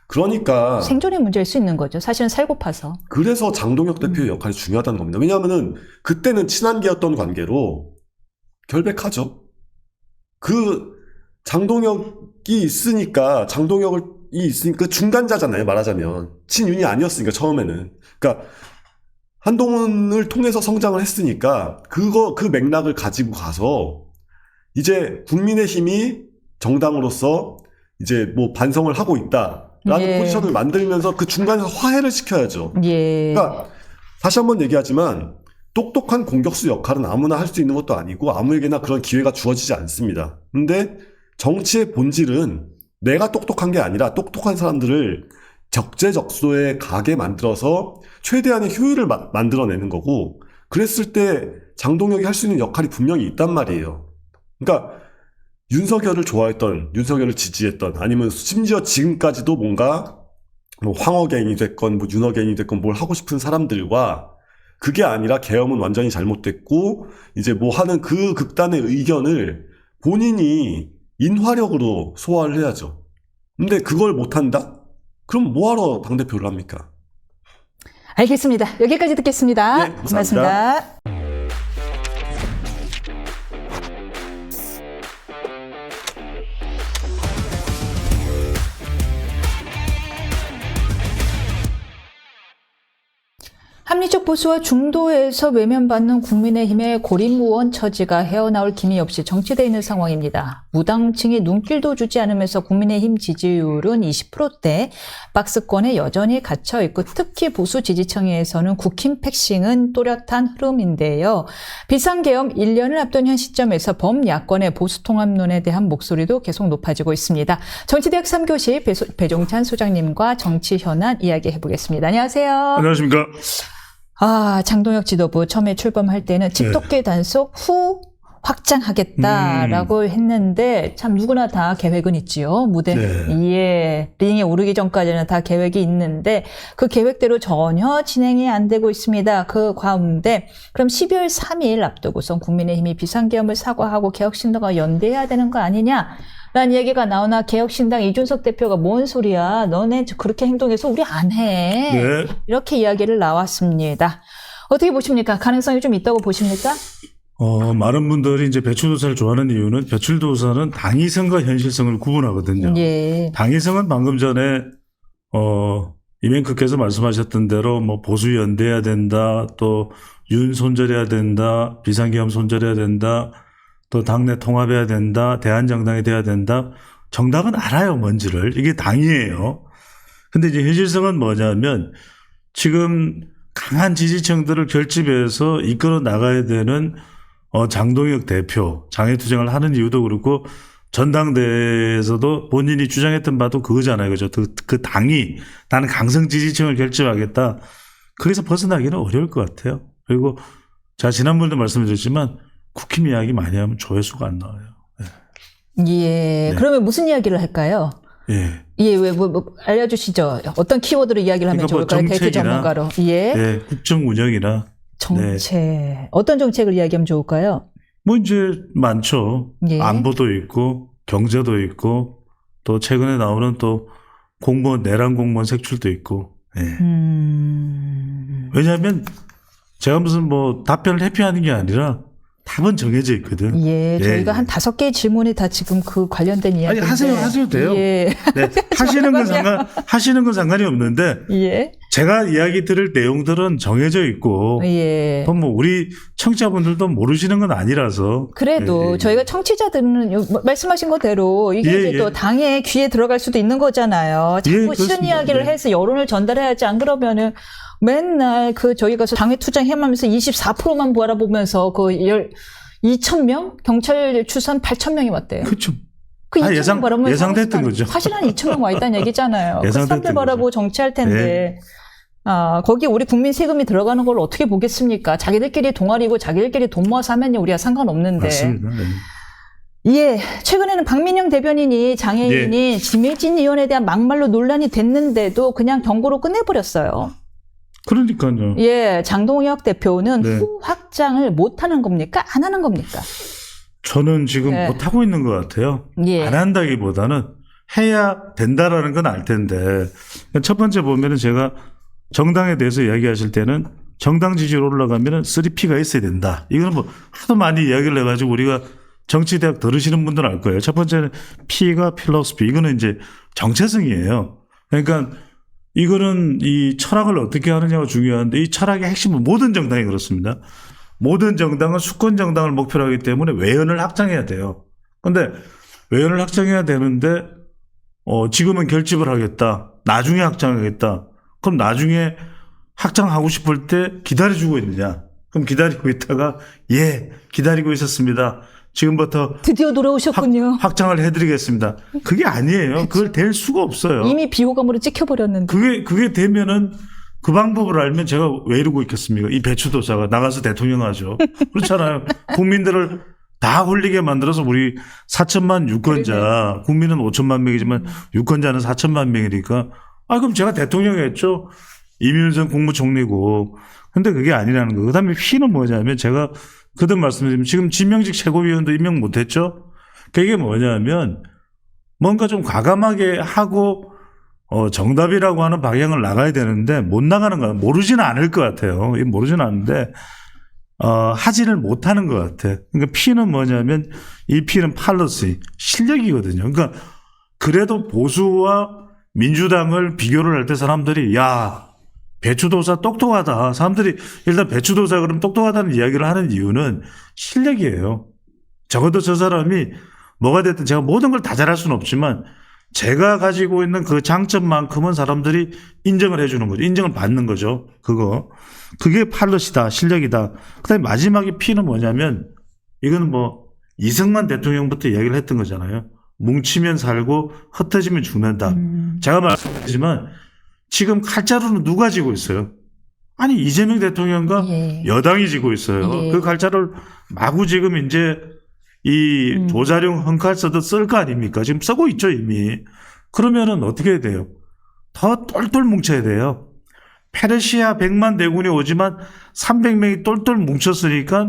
그러니까 생존의 문제일 수 있는 거죠. 사실은 살고파서. 그래서 장동혁 대표의 역할이 중요하다는 겁니다. 왜냐하면은 그때는 친한계였던 관계로 결백하죠. 그 장동혁이 있으니까 중간자잖아요. 말하자면 친윤이 아니었으니까 처음에는. 그러니까 한동훈을 통해서 성장을 했으니까 그 맥락을 가지고 가서 이제 국민의힘이 정당으로서 이제 뭐 반성을 하고 있다라는 예. 포지션을 만들면서 그 중간에서 화해를 시켜야죠. 예. 그러니까 다시 한번 얘기하지만 똑똑한 공격수 역할은 아무나 할 수 있는 것도 아니고 아무에게나 그런 기회가 주어지지 않습니다. 근데 정치의 본질은 내가 똑똑한 게 아니라 똑똑한 사람들을 적재적소에 가게 만들어서 최대한의 효율을 만들어내는 거고, 그랬을 때 장동혁이 할 수 있는 역할이 분명히 있단 말이에요. 그러니까 윤석열을 좋아했던, 윤석열을 지지했던, 아니면 심지어 지금까지도 뭔가 뭐 황어갱이 됐건 뭐 윤어갱이 됐건 뭘 하고 싶은 사람들과, 그게 아니라 계엄은 완전히 잘못됐고 이제 뭐 하는 그 극단의 의견을 본인이 인화력으로 소화를 해야죠. 근데 그걸 못한다? 그럼 뭐하러 당대표를 합니까? 알겠습니다. 여기까지 듣겠습니다. 네, 감사합니다. 고맙습니다. 합리적 보수와 중도에서 외면받는 국민의힘의 고립무원 처지가 헤어나올 기미 없이 정치되어 있는 상황입니다. 무당층이 눈길도 주지 않으면서 국민의힘 지지율은 20%대, 박스권에 여전히 갇혀있고 특히 보수 지지층에서는 국힘 패싱은 또렷한 흐름인데요. 비상계엄 1년을 앞둔 현 시점에서 범야권의 보수통합론에 대한 목소리도 계속 높아지고 있습니다. 정치대학 3교시 배종찬 소장님과 정치 현안 이야기해보겠습니다. 안녕하세요. 안녕하십니까. 장동혁 지도부 처음에 출범할 때는 집도끼 단속 후 확장하겠다라고 했는데 참 누구나 다 계획은 있지요. 무대 예, 링에 오르기 전까지는 다 계획이 있는데 그 계획대로 전혀 진행이 안 되고 있습니다. 그 가운데 그럼 12월 3일 앞두고선 국민의힘이 비상계엄을 사과하고 개혁신당과 연대해야 되는 거 아니냐? 라는 얘기가 나오나 개혁신당 이준석 대표가 뭔 소리야. 너네 그렇게 행동해서 우리 안 해. 네. 이렇게 이야기를 나왔습니다. 어떻게 보십니까? 가능성이 좀 있다고 보십니까? 많은 분들이 이제 배출도사를 좋아하는 이유는 배출도사는 당위성과 현실성을 구분하거든요. 예. 당위성은 방금 전에, 이명크께서 말씀하셨던 대로 뭐 보수 연대해야 된다, 또 윤 손절해야 된다, 비상계엄 손절해야 된다, 또 당내 통합해야 된다, 대한정당이 돼야 된다. 정답은 알아요, 뭔지를. 이게 당이에요. 근데 이제 현실성은 뭐냐면 지금 강한 지지층들을 결집해서 이끌어 나가야 되는 장동혁 대표, 장애투쟁을 하는 이유도 그렇고 전당대회에서도 본인이 주장했던 바도 그거잖아요. 그죠? 그 당이 나는 강성 지지층을 결집하겠다. 거기서 벗어나기는 어려울 것 같아요. 그리고 제가 지난번에도 말씀드렸지만 국힘 이야기 많이 하면 조회수가 안 나와요. 예. 그러면 무슨 이야기를 할까요? 예. 예, 뭐 알려주시죠. 어떤 키워드로 이야기를 하면 그러니까 뭐 좋을까요? 대표 정책이나, 전문가로. 예. 네, 국정 운영이나 정책. 어떤 정책을 이야기하면 좋을까요? 뭐 이제 많죠. 예. 안보도 있고 경제도 있고 또 최근에 나오는 또 공무원 내란 공무원 색출도 있고. 예. 왜냐하면 제가 무슨 뭐 답변을 회피하는 게 아니라 답은 정해져 있거든. 예, 저희가 한 5개의 질문이 다 지금 그 관련된 이야기인데. 아니 하세요 돼요. 예. 네, 하시는 건 상관이 없는데 예. 제가 이야기 들을 내용들은 정해져 있고 예. 또 뭐 우리 청취자분들도 모르시는 건 아니라서 그래도 저희가 청취자들은 말씀하신 것대로 이게 이제 또 당의 귀에 들어갈 수도 있는 거잖아요. 자꾸 싫은 그렇습니다. 이야기를 해서 여론을 전달해야지. 안 그러면은 맨날 저희가 당회 투쟁해하면서 24%만 바라보면서 2,000명? 경찰 추산 8,000명이 왔대요. 그렇죠. 그 2,000명 바라보면 예상됐던 거죠. 사실 한 2,000명 와 있다는 얘기잖아요. 그 예상됐던 사람들 바라보고 거죠. 정치할 텐데. 거기에 우리 국민 세금이 들어가는 걸 어떻게 보겠습니까? 자기들끼리 동아리고 자기들끼리 돈 모아서 하면요, 우리가 상관없는데. 맞습니다. 예, 최근에는 박민영 대변인이 장애인이 김혜진 의원에 대한 막말로 논란이 됐는데도 그냥 경고로 끝내버렸어요. 그러니까요. 예, 장동혁 대표는 네. 후 확장을 못 하는 겁니까? 안 하는 겁니까? 저는 지금 네. 못하고 있는 것 같아요. 예. 안 한다기보다는 해야 된다라는 건 알 텐데. 첫 번째 보면은 제가 정당에 대해서 이야기하실 때는 정당 지지율 올라가면은 3P가 있어야 된다. 이거는 뭐 하도 많이 이야기를 해가지고 우리가 정치대학 들으시는 분들은 알 거예요. 첫 번째는 P가 필로소피. 이거는 이제 정체성이에요. 그러니까 이거는 이 철학을 어떻게 하느냐가 중요한데 이 철학의 핵심은 모든 정당이 그렇습니다. 모든 정당은 수권 정당을 목표로 하기 때문에 외연을 확장해야 돼요. 근데 외연을 확장해야 되는데 지금은 결집을 하겠다. 나중에 확장하겠다. 그럼 나중에 확장하고 싶을 때 기다려주고 있느냐? 그럼 기다리고 있다가 기다리고 있었습니다. 지금부터 드디어 돌아오셨군요. 확장을 해드리겠습니다. 그게 아니에요. 그걸 될 수가 없어요. 이미 비호감으로 찍혀버렸는데. 그게 되면은 그 방법을 알면 제가 왜 이러고 있겠습니까? 이 배추도사가 나가서 대통령 하죠. 그렇잖아요. 국민들을 다 홀리게 만들어서 우리 4천만 유권자, 국민은 5천만 명이지만 유권자는 4천만 명이니까 그럼 제가 대통령 했죠. 이민석 국무총리고. 근데 그게 아니라는 거. 그 다음에 P는 뭐냐면 제가 그때 말씀드리면 지금 지명직 최고위원도 임명 못했죠. 그게 뭐냐면 뭔가 좀 과감하게 하고 정답이라고 하는 방향을 나가야 되는데 못 나가는 거야. 모르지는 않을 것 같아요. 모르지는 않는데 하지를 못하는 것 같아. 그러니까 P는 뭐냐면 이 P는 팔러시 실력이거든요. 그러니까 그래도 보수와 민주당을 비교를 할 때 사람들이 배추도사 똑똑하다. 사람들이 일단 배추도사 그러면 똑똑하다는 이야기를 하는 이유는 실력이에요. 적어도 저 사람이 뭐가 됐든 제가 모든 걸 다 잘할 수는 없지만 제가 가지고 있는 그 장점만큼은 사람들이 인정을 해주는 거죠. 인정을 받는 거죠. 그게 팔럿이다. 실력이다. 그다음에 마지막에 P는 뭐냐면 이거는 뭐 이승만 대통령부터 이야기를 했던 거잖아요. 뭉치면 살고 흩어지면 죽는다. 제가 말씀드리지만 지금 칼자루는 누가 쥐고 있어요? 아니 이재명 대통령과 여당이 쥐고 있어요. 그 칼자루를 마구 지금 이제 이 조자룡 헝칼 써도 쓸 거 아닙니까? 지금 쓰고 있죠 이미. 그러면은 어떻게 해야 돼요? 더 똘똘 뭉쳐야 돼요. 페르시아 100만 대군이 오지만 300명이 똘똘 뭉쳤으니까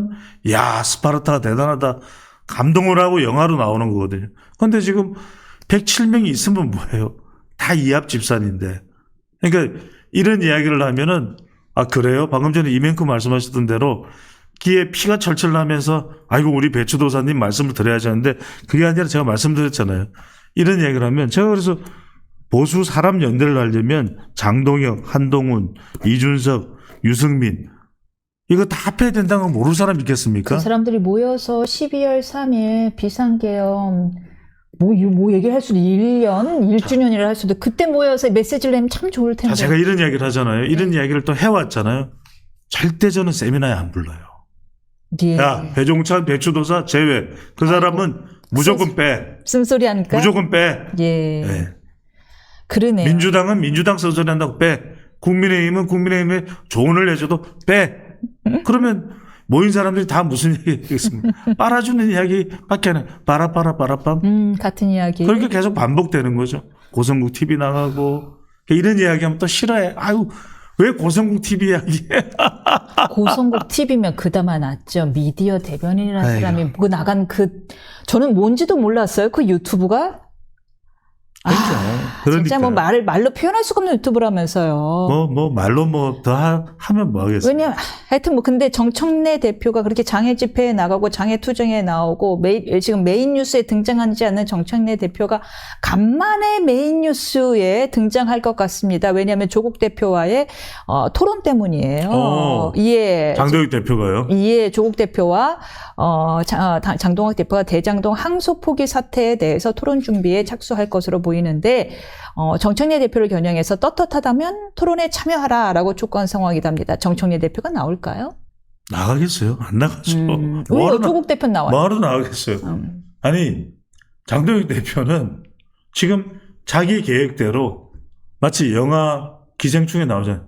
스파르타가 대단하다. 감동을 하고 영화로 나오는 거거든요. 그런데 지금 107명이 있으면 뭐예요? 다 이합 집산인데. 그러니까 이런 이야기를 하면은 그래요? 방금 전에 이명크 말씀하셨던 대로 귀에 피가 철철 나면서 아이고 우리 배추도사님 말씀을 드려야지 하는데 그게 아니라 제가 말씀드렸잖아요. 이런 이야기를 하면 제가 그래서 보수 사람 연대를 하려면 장동혁, 한동훈, 이준석, 유승민 이거 다 합해야 된다는 건 모를 사람 있겠습니까? 그 사람들이 모여서 12월 3일 비상계엄 뭐 얘기를 할 수도 1주년이라 할 수도 그때 모여서 메시지를 내면 참 좋을 텐데. 제가 이런 이야기를 하잖아요. 이런 이야기를 또 해왔잖아요. 절대 저는 세미나에 안 불러요. 배종찬, 배추도사 제외. 그 사람은 무조건 빼. 쓴소리 하니까. 무조건 빼. 그러네요. 민주당은 민주당 쓴소리 한다고 빼. 국민의힘은 국민의힘에 조언을 해줘도 빼. 그러면 모인 사람들이 다 무슨 얘기 하겠습니까? 빨아주는 이야기밖에 안 해. 빠라빠라빰. 같은 이야기. 그렇게 계속 반복되는 거죠. 고성국 TV 나가고 이런 이야기하면 또 싫어해. 왜 고성국 TV 이야기해? 고성국 TV면 그나마 낫죠. 미디어 대변인이라는 사람이 나간 저는 뭔지도 몰랐어요. 그 유튜브가. 그러니까. 진짜 뭐 말로 표현할 수가 없는 유튜브라면서요. 말로 더 하면 뭐 하겠어요. 왜냐면 하여튼 근데 정청래 대표가 그렇게 장애 집회에 나가고 장애 투쟁에 나오고 지금 메인 뉴스에 등장하지 않는 정청래 대표가 간만에 메인 뉴스에 등장할 것 같습니다. 왜냐하면 조국 대표와의 토론 때문이에요. 장동혁 대표가요? 조국 대표와 장동혁 대표가 대장동 항소 포기 사태에 대해서 토론 준비에 착수할 것으로 보이는데 정청래 대표를 겨냥해서 떳떳하다면 토론에 참여하라라고 촉구한 상황이답니다. 정청래 대표가 나올까요? 나가겠어요? 안 나가죠. 왜요? 조국 대표는 나와요. 뭐하러 나가겠어요? 아니 장동혁 대표는 지금 자기 계획대로 마치 영화 기생충에 나오잖아요.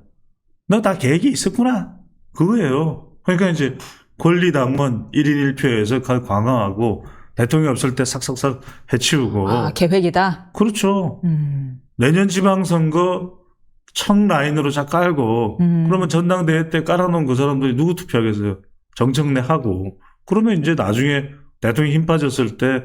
너 다 계획이 있었구나. 그거예요. 그러니까 이제 권리당원 1인 1표에서 관광하고 대통령이 없을 때 싹싹싹 해치우고. 계획이다? 그렇죠. 내년 지방선거 청 라인으로 쫙 깔고 그러면 전당대회 때 깔아놓은 그 사람들이 누구 투표하겠어요? 정청래 하고 그러면 이제 나중에 대통령이 힘 빠졌을 때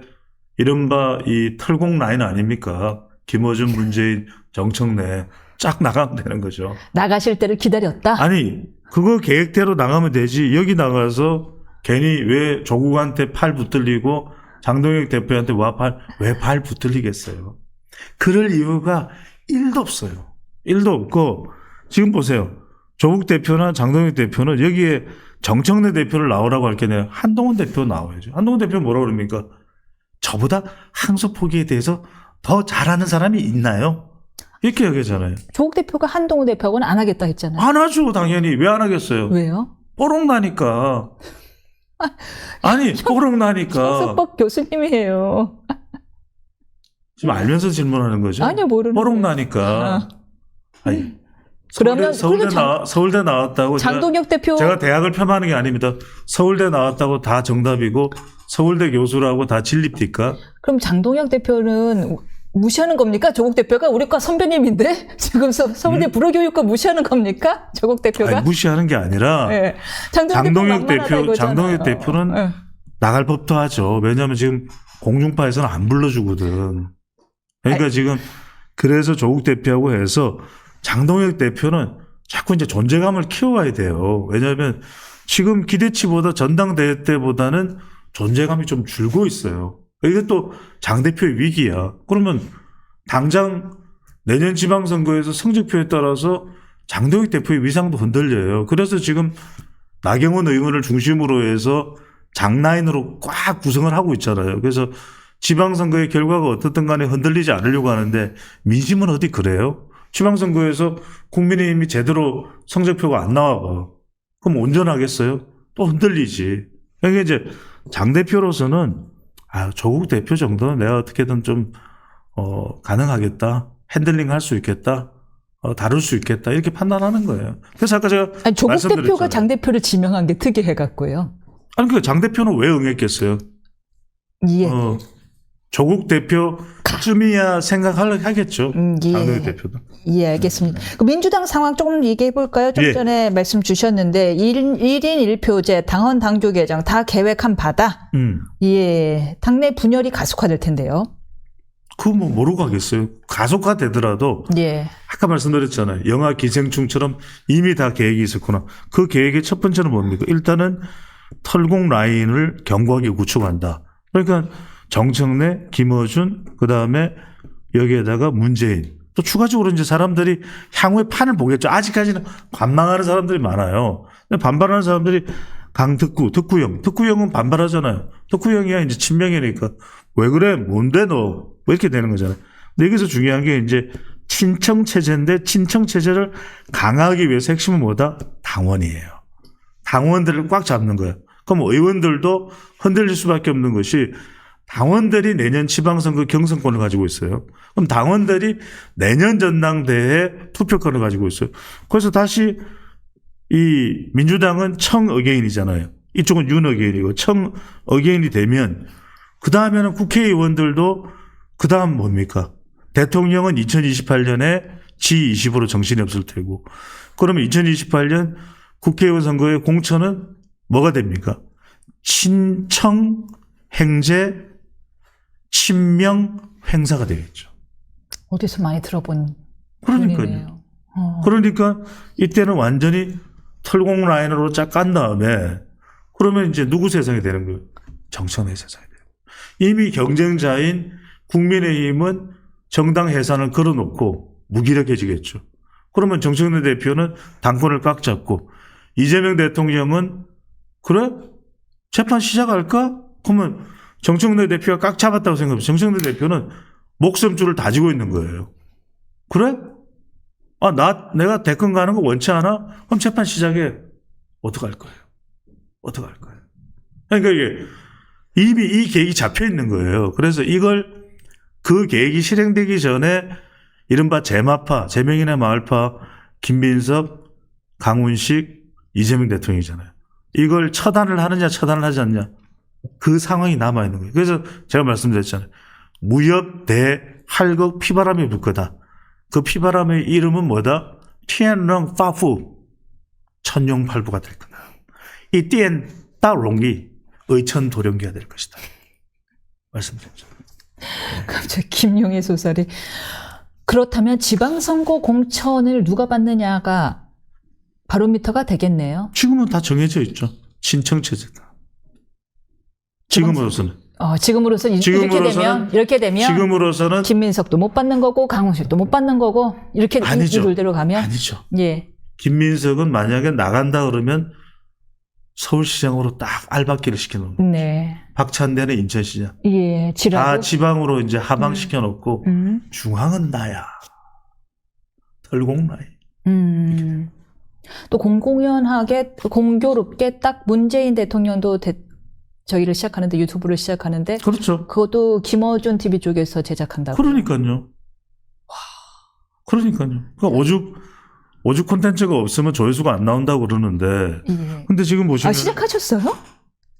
이른바 이 털공 라인 아닙니까? 김어준, 문재인, 정청래 쫙 나가면 되는 거죠. 나가실 때를 기다렸다? 아니 그거 계획대로 나가면 되지 여기 나가서 괜히 왜 조국한테 팔 붙들리고 장동혁 대표한테 왜 팔 붙들리겠어요? 그럴 이유가 1도 없어요. 1도 없고 지금 보세요. 조국 대표나 장동혁 대표는 여기에 정청래 대표를 나오라고 할 게 아니라 한동훈 대표 나와야죠. 한동훈 대표 뭐라고 그럽니까? 저보다 항소 포기에 대해서 더 잘하는 사람이 있나요? 이렇게 얘기하잖아요. 조국 대표가 한동훈 대표하고는 안 하겠다 했잖아요. 안 하죠, 당연히. 왜 안 하겠어요? 왜요? 뽀록 나니까. 아니, 뽀록 나니까. 형사법 교수님이에요. 지금 알면서 질문하는 거죠? 아니요, 모르는 뽀록 거예요. 나니까. 아니, 그러면 서울대 나왔다고. 장동혁 대표 제가 대학을 폄하하는 게 아닙니다. 서울대 나왔다고 다 정답이고 서울대 교수라고 다 진립니까? 그럼 장동혁 대표는 무시하는 겁니까? 조국 대표가 우리과 선배님인데 지금 서울대 불어교육과 무시하는 겁니까? 조국 대표가? 아니, 무시하는 게 아니라 네. 장동혁 대표는 네. 나갈 법도 하죠. 왜냐하면 지금 공중파에서는 안 불러주거든. 그러니까 지금 그래서 조국 대표하고 해서 장동혁 대표는 자꾸 이제 존재감을 키워가야 돼요. 왜냐하면 지금 기대치보다 전당대회 때보다는 존재감이 좀 줄고 있어요. 이게 또 장 대표의 위기야. 그러면 당장 내년 지방선거에서 성적표에 따라서 장동혁 대표의 위상도 흔들려요. 그래서 지금 나경원 의원을 중심으로 해서 장라인으로 꽉 구성을 하고 있잖아요. 그래서 지방선거의 결과가 어떻든 간에 흔들리지 않으려고 하는데 민심은 어디 그래요? 지방선거에서 국민의힘이 제대로 성적표가 안 나와봐. 그럼 온전하겠어요? 또 흔들리지. 그러니까 이제 장 대표로서는 조국 대표 정도는 내가 어떻게든 좀 가능하겠다. 핸들링 할 수 있겠다. 다룰 수 있겠다. 이렇게 판단하는 거예요. 그래서 아까 제가 조국 말씀드렸잖아요. 대표가 장 대표를 지명한 게 특이해갖고요. 아니 그러니까 장 대표는 왜 응했겠어요? 예. 조국 대표쯤이야 생각하겠죠. 예. 장동혁 대표도. 예, 알겠습니다. 그 민주당 상황 조금 얘기해 볼까요? 좀 예. 전에 말씀 주셨는데 1인 1표제 당헌 당규 개정 다 계획한 바다. 예, 당내 분열이 가속화될 텐데요. 그거 뭐 모르고 하겠어요. 가속화되더라도 예. 아까 말씀드렸잖아요. 영화 기생충처럼 이미 다 계획이 있었구나. 그 계획의 첫 번째는 뭡니까? 일단은 털공 라인을 견고하게 구축한다. 그러니까 정청래, 김어준, 그다음에 여기에다가 문재인. 또 추가적으로 이제 사람들이 향후에 판을 보겠죠. 아직까지는 관망하는 사람들이 많아요. 근데 반발하는 사람들이 득구형은 반발하잖아요. 득구형이야 이제 친명이니까. 왜 그래? 뭔데 너? 왜 이렇게 되는 거잖아요. 근데 여기서 중요한 게 이제 친청체제인데 친청체제를 강화하기 위해서 핵심은 뭐다? 당원이에요. 당원들을 꽉 잡는 거예요. 그럼 의원들도 흔들릴 수밖에 없는 것이 당원들이 내년 지방선거 경선권을 가지고 있어요. 그럼 당원들이 내년 전당대회 투표권을 가지고 있어요. 그래서 다시 이 민주당은 청어게인이잖아요. 이쪽은 윤어게인이고 청어게인이 되면 그 다음에는 국회의원들도 그 다음 뭡니까? 대통령은 2028년에 G20으로 정신이 없을 테고 그러면 2028년 국회의원 선거의 공천은 뭐가 됩니까? 친청 행제 친명 행사가 되겠죠. 어디서 많이 들어본 그러니까요. 분이네요. 그러니까 이때는 완전히 털공 라인으로 쫙 깐 다음에 그러면 이제 누구 세상이 되는 거예요? 정청래 세상이 돼요. 이미 경쟁자인 국민의힘은 정당 해산을 걸어놓고 무기력해지겠죠. 그러면 정청래 대표는 당권을 꽉 잡고 이재명 대통령은 그래? 재판 시작할까? 그러면 정청래 대표가 꽉 잡았다고 생각해요. 정청래 대표는 목숨줄을 다지고 있는 거예요. 그래? 내가 대권 가는 거 원치 않아? 그럼 재판 시작해. 어떡할 거예요? 어떡할 거예요? 그러니까 이게 이미 이 계획이 잡혀 있는 거예요. 그래서 그 계획이 실행되기 전에 이른바 제마파, 제명인의 마을파, 김민석, 강훈식, 이재명 대통령이잖아요. 이걸 처단을 하느냐 처단을 하지 않냐 그 상황이 남아있는 거예요. 그래서 제가 말씀드렸잖아요. 무협 대 할극 피바람이 불 거다. 그 피바람의 이름은 뭐다? 天能发富 천룡팔부가 될 거다. 이 띠엔 따롱이 의천도령기가 될 것이다. 말씀드렸죠. 갑자기 김용의 소설이. 그렇다면 지방선거 공천을 누가 받느냐가 바로미터가 되겠네요. 지금은 다 정해져 있죠. 신청체제다. 지금으로서는. 지금으로서는 이렇게 되면 지금으로서는 김민석도 못 받는 거고 강훈식도 못 받는 거고 이렇게 아니죠. 이 룰대로 가면 아니죠. 예. 김민석은 만약에 나간다 그러면 서울시장으로 딱 알박기를 시켜놓는 거예요. 네. 박찬대는 인천시장. 예. 다 지라고. 지방으로 이제 하방시켜놓고 중앙은 나야. 털공나이. 또 공공연하게 공교롭게 딱 문재인 대통령도 저기를 시작하는데 유튜브를 시작하는데 그렇죠. 그것도 김어준 TV 쪽에서 제작한다고. 그러니까요. 그러니까 오죽 콘텐츠가 없으면 조회수가 안 나온다고 그러는데. 예. 근데 지금 보시면. 시작하셨어요?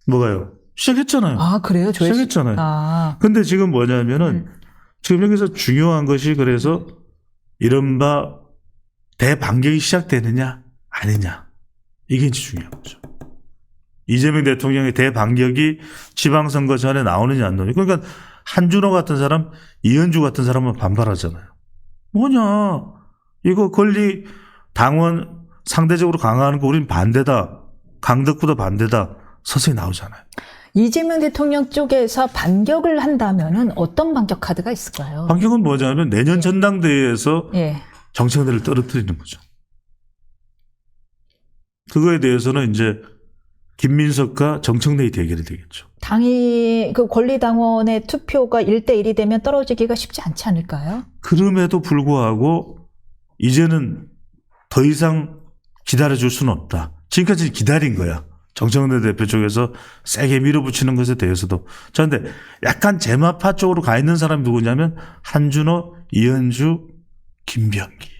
뭐가요? 시작했잖아요. 그래요? 시작했잖아요. 근데 지금 뭐냐면은 지금 여기서 중요한 것이 그래서 이른바 대반격이 시작되느냐 아니냐 이게 이제 중요한 거죠. 이재명 대통령의 대반격이 지방선거 전에 나오느냐 안 나오느냐. 그러니까 한준호 같은 사람, 이현주 같은 사람은 반발하잖아요. 뭐냐 이거 권리 당원 상대적으로 강화하는 거 우린 반대다. 강덕구도 반대다. 서서히 나오잖아요. 이재명 대통령 쪽에서 반격을 한다면은 어떤 반격 카드가 있을까요? 반격은 뭐냐면 내년 전당대회에서 예. 정책들을 떨어뜨리는 거죠. 그거에 대해서는 이제 김민석과 정청래의 대결이 되겠죠. 당이 그 권리당원의 투표가 1대1이 되면 떨어지기가 쉽지 않지 않을까요? 그럼에도 불구하고 이제는 더 이상 기다려줄 수는 없다. 지금까지 기다린 거야. 정청래 대표 쪽에서 세게 밀어붙이는 것에 대해서도. 자, 근데 약간 제마파 쪽으로 가 있는 사람이 누구냐면 한준호, 이현주, 김병기.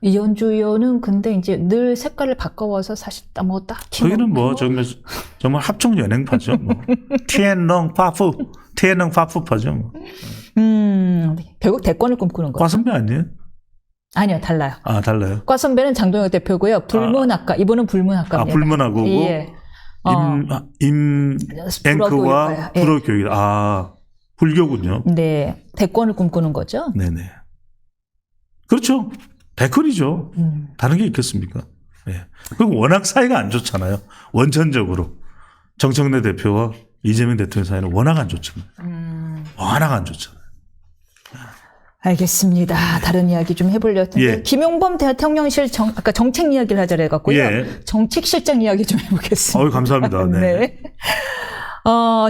이현주 의원은 근데 이제 늘 색깔을 바꿔와서 사실 뭐 딱히. 저기는 뭐 정말 합종 연행파죠. 뭐. 티엔농 파푸파죠. 뭐. 결국 대권을 꿈꾸는 거죠. 과선배 아니에요? 아니요, 달라요. 달라요. 과 선배는 장동혁 대표고요. 불문학과, 이분은 불문학과입니다. 불문하고 예. 앵크와 예. 불어교육. 불교군요. 네, 대권을 꿈꾸는 거죠. 네네. 그렇죠. 대권이죠. 다른 게 있겠습니까? 예. 그리고 워낙 사이가 안 좋잖아요. 원천적으로 정청래 대표와 이재명 대통령 사이는 워낙 안 좋잖아요. 워낙 안 좋잖아요. 알겠습니다. 다른 이야기 좀 해보려고 했는데 예. 김용범 대통령실 아까 정책 이야기를 하자 해갖고요. 예. 정책실장 이야기 좀 해보겠습니다. 감사합니다. 네.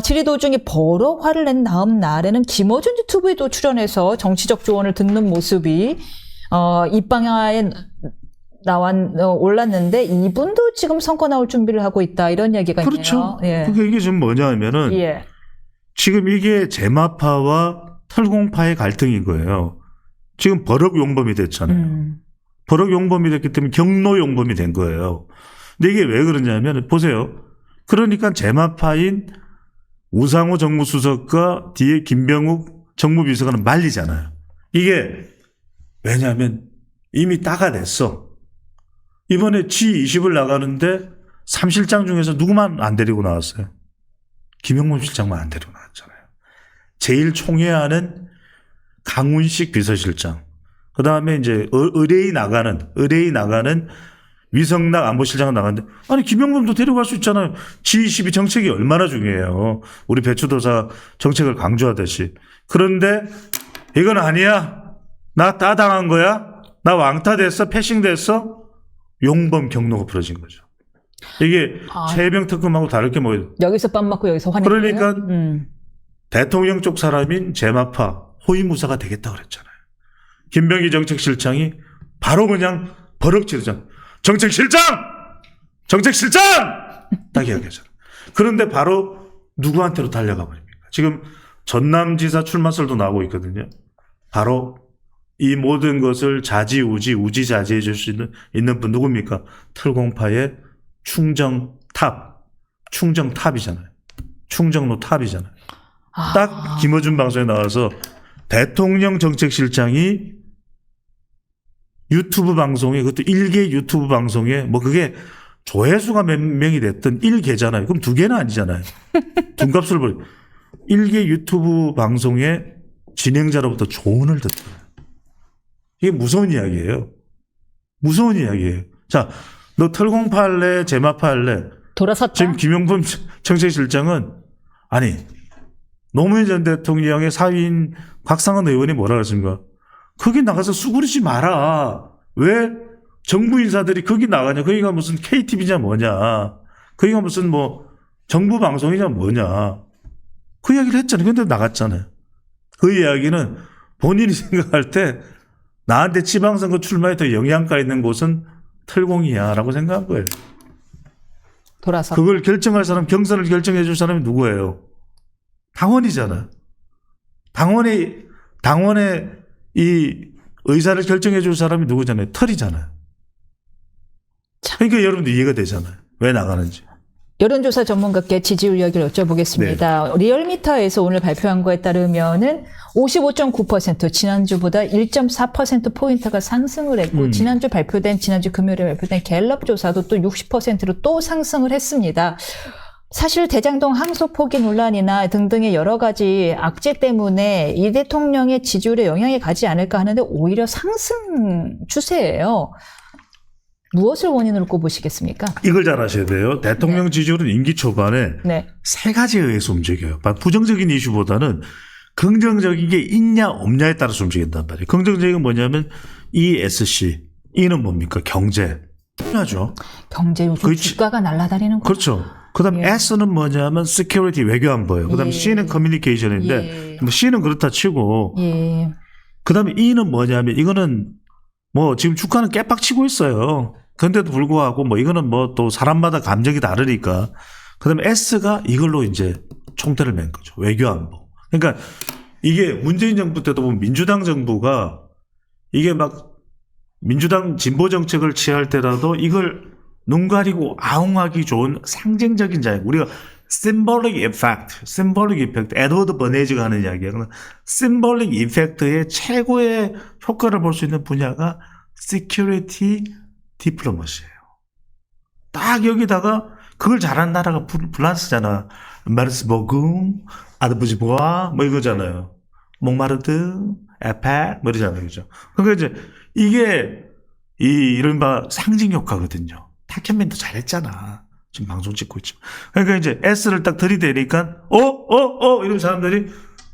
질의 도중에 버럭 화를 낸 다음 날에는 김어준 유튜브에도 출연해서 정치적 조언을 듣는 모습이 입방아에 올랐는데 이분도 지금 선거 나올 준비를 하고 있다 이런 이야기가 그렇죠. 있네요. 예. 그게 이게 지금 뭐냐면은 예. 지금 이게 제마파와 털공파의 갈등인 거예요. 지금 버럭 용범이 됐잖아요. 버럭 용범이 됐기 때문에 경로 용범이 된 거예요. 근데 이게 왜 그러냐면 보세요. 그러니까 제마파인 우상호 정무수석과 뒤에 김병욱 정무비서관은 말리잖아요. 이게 왜냐하면 이미 따가냈어. 이번에 G20을 나가는데 3실장 중에서 누구만 안 데리고 나왔어요? 김용범 실장만 안 데리고 나왔잖아요. 제일 총애하는 강훈식 비서실장. 그 다음에 이제 의뢰이 나가는 위성락 안보실장은 나갔는데 아니 김용범도 데려갈 수 있잖아요. G20이 정책이 얼마나 중요해요. 우리 배추도사 정책을 강조하듯이. 그런데 이건 아니야. 나 따당한 거야. 나 왕따 됐어. 패싱 됐어. 용범 경로가 벌어진 거죠. 이게 최혜병 특검하고 다를 게 뭐예요? 여기서 빰 맞고 여기서 화내는 그러니까 대통령 쪽 사람인 제마파 호위무사가 되겠다 그랬잖아요. 김병기 정책실장이 바로 그냥 버럭 지르잖아요. 정책실장! 딱 이야기하잖아요. 그런데 바로 누구한테로 달려가 버립니까? 지금 전남지사 출마설도 나오고 있거든요. 바로 이 모든 것을 우지자지해 줄 수 있는 분 누굽니까? 털공파의 충정탑이잖아요. 충정로 탑이잖아요. 딱 김어준 방송에 나와서 대통령 정책실장이 유튜브 방송에, 그것도 1개 유튜브 방송에, 뭐 그게 조회수가 몇 명이 됐든 1개잖아요. 그럼 2개는 아니잖아요. 둔값을 벌 1개 유튜브 방송의 진행자로부터 조언을 듣더라. 이게 무서운 이야기예요. 무서운 이야기예요. 자, 너 털공파할래? 제마파할래? 돌아섰다. 지금 김용범 정책실장은 아니 노무현 전 대통령의 사위인 곽상은 의원이 뭐라 그랬습니까? 거기 나가서 수그리지 마라. 왜 정부 인사들이 거기 나가냐? 거기가 무슨 KTV냐 뭐냐? 거기가 무슨 뭐 정부 방송이냐 뭐냐? 그 이야기를 했잖아요. 근데 나갔잖아요. 그 이야기는 본인이 생각할 때 나한테 지방선거 출마에 더 영향가 있는 곳은 털공이야라고 생각한 거예요. 돌아섰다. 그걸 결정할 사람, 경선을 결정해 줄 사람이 누구예요? 당원이잖아. 당원의 이 의사를 결정해 줄 사람이 누구잖아요? 털이잖아요. 그러니까 여러분들 이해가 되잖아요. 왜 나가는지. 여론조사 전문가께 지지율 이야기를 여쭤보겠습니다. 리얼미터에서 오늘 발표한 거에 따르면은 55.9% 지난주보다 1.4%포인트가 상승을 했고 지난주 금요일에 발표된 갤럽 조사도 또 60%로 또 상승을 했습니다. 사실 대장동 항소 포기 논란이나 등등의 여러 가지 악재 때문에 이 대통령의 지지율에 영향이 가지 않을까 하는데 오히려 상승 추세예요. 무엇을 원인으로 꼽으시겠습니까? 이걸 잘 아셔야 돼요. 대통령 지지율은 임기 초반에 네. 3가지에 의해서 움직여요. 부정적인 이슈보다는 긍정적인 게 있냐 없냐에 따라서 움직인단 말이에요. 긍정적인 건 뭐냐면 ESC. E는 뭡니까? 경제. 당연하죠. 경제 요즘 그렇지. 주가가 날아다니는 거. 그렇죠. 그 다음 예. S는 뭐냐면 security, 외교안보예요. 그 다음에 예. C는 communication인데 예. 뭐 C는 그렇다 치고 예. 그 다음에 E는 뭐냐면 이거는 뭐 지금 주가는 깨빡치고 있어요. 그런데도 불구하고 뭐 이거는 뭐 또 사람마다 감정이 다르니까. 그 다음에 S가 이걸로 이제 총대를 맨 거죠. 외교안보. 그러니까 이게 문재인 정부 때도 보면 민주당 정부가 이게 막 민주당 진보 정책을 취할 때라도 이걸 눈 가리고 아웅하기 좋은 상징적인 자유. 우리가 symbolic effect, 에드워드 버네이즈가 하는 이야기예요. symbolic effect의 최고의 효과를 볼 수 있는 분야가 security diplomacy예요. 딱 여기다가 그걸 잘하는 나라가 프랑스잖아. 마르스보금, 아드부지보아 뭐 이거잖아요. 몽마르트, 에펙 뭐 이러잖아요. 그죠? 그러니까 이제 이게 이른바 상징 효과거든요. 탁현민도 잘했잖아. 지금 방송 찍고 있죠. 그러니까 이제 S를 딱 들이대니까 이런 사람들이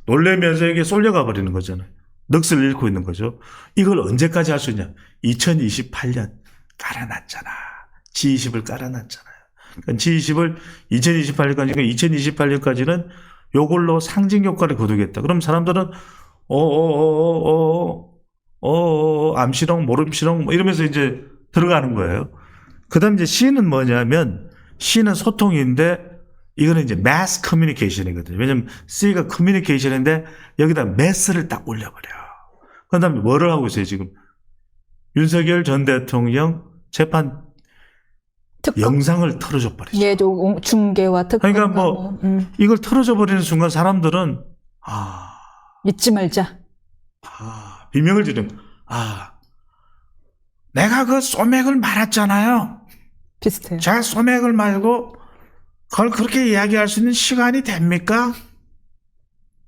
놀래면서 이게 쏠려가 버리는 거잖아요. 넋을 잃고 있는 거죠. 이걸 언제까지 할 수 있냐? 2028년 깔아놨잖아. G20을 깔아놨잖아요. 그러니까 G20을 2028년까지, 그러니까 2028년까지는 요걸로 상징 효과를 거두겠다. 그럼 사람들은 암시렁, 모름시렁 뭐 이러면서 이제 들어가는 거예요. 그 다음 이제 C는 뭐냐면 C는 소통인데 이거는 이제 mass communication이거든요. 왜냐면 C가 communication인데 여기다 mass를 딱 올려버려. 그 다음에 뭐를 하고 있어요, 지금? 윤석열 전 대통령 재판 특검. 영상을 털어줘 버리죠. 예, 중계와 특검. 그러니까 이걸 털어줘 버리는 순간 사람들은 잊지 말자. 비명을 지르면 내가 그 소맥을 말았잖아요. 비슷해요. 제가 소맥을 말고 그걸 그렇게 이야기할 수 있는 시간이 됩니까?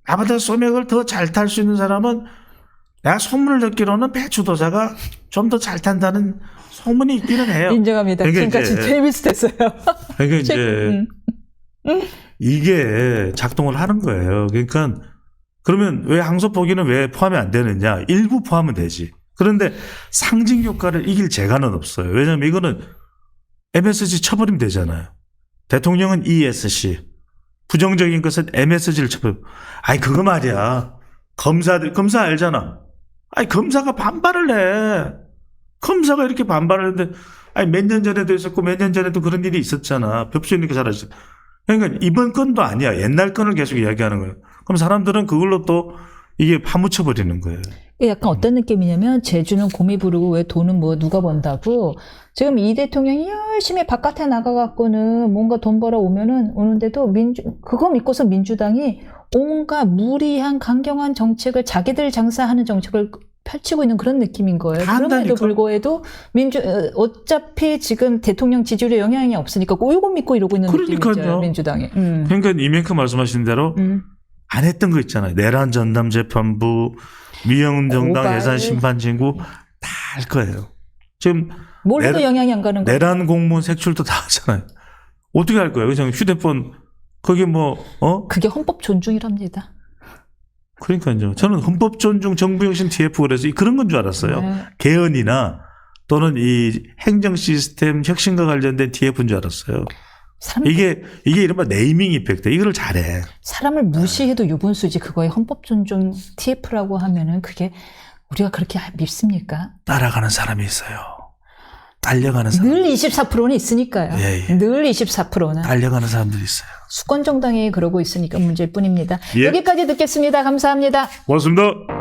나보다 소맥을 더 잘 탈 수 있는 사람은 내가 소문을 듣기로는 배추도사가 좀 더 잘 탄다는 소문이 있기는 해요. 인정합니다. 그러니까 지금까지 제일 비슷했어요. 그러니까 이제 이게 작동을 하는 거예요. 그러니까 그러면 왜 항소 포기는 왜 포함이 안 되느냐? 일부 포함은 되지. 그런데 상징 효과를 이길 재간은 없어요. 왜냐하면 이거는 MSG 쳐버리면 되잖아요. 대통령은 ESC, 부정적인 것은 MSG를 쳐버려. 그거 말이야. 검사 알잖아. 검사가 반발을 해. 검사가 이렇게 반발을 했는데, 몇 년 전에도 있었고, 몇 년 전에도 그런 일이 있었잖아. 법조인이니까 잘 아시죠. 그러니까 이번 건도 아니야. 옛날 건을 계속 이야기하는 거예요. 그럼 사람들은 그걸로 또 이게 파묻혀버리는 거예요. 약간 어떤 느낌이냐면 제주는 곰이 부르고 왜 돈은 뭐 누가 번다고. 지금 이 대통령이 열심히 바깥에 나가갖고는 뭔가 돈 벌어 오는데도 그거 믿고서 민주당이 온갖 무리한 강경한 정책을 자기들 장사하는 정책을 펼치고 있는 그런 느낌인 거예요. 다 그럼에도 한다니까. 불구해도 어차피 지금 대통령 지지율에 영향이 없으니까 꼬이고 믿고 이러고 있는 그러니까요. 느낌이죠. 민주당이. 그러니까 이명큼 말씀하신 대로 안 했던 거 있잖아요. 내란 전담 재판부, 미영 정당 고발. 예산 심판 진구 다 할 거예요. 지금 뭘 해도 영향이 안 가는 거예요. 내란 공무원 색출도 다 하잖아요. 어떻게 할 거예요? 그냥 휴대폰 거기 그게 헌법 존중이랍니다. 그러니까요. 저는 헌법 존중 정부혁신 TF 그래서 그런 건 줄 알았어요. 네. 개헌이나 또는 이 행정 시스템 혁신과 관련된 TF인 줄 알았어요. 이게 이른바 네이밍 이펙트. 이거를 잘해. 사람을 무시해도 유분수지 그거에 헌법 존중 TF라고 하면은 그게 우리가 그렇게 믿습니까? 따라가는 사람이 있어요. 달려가는 사람. 늘 24%는 있으니까요. 예. 늘 24%는. 달려가는 사람들이 있어요. 수권 정당이 그러고 있으니까 문제일 뿐입니다. 예. 여기까지 듣겠습니다. 감사합니다. 고맙습니다.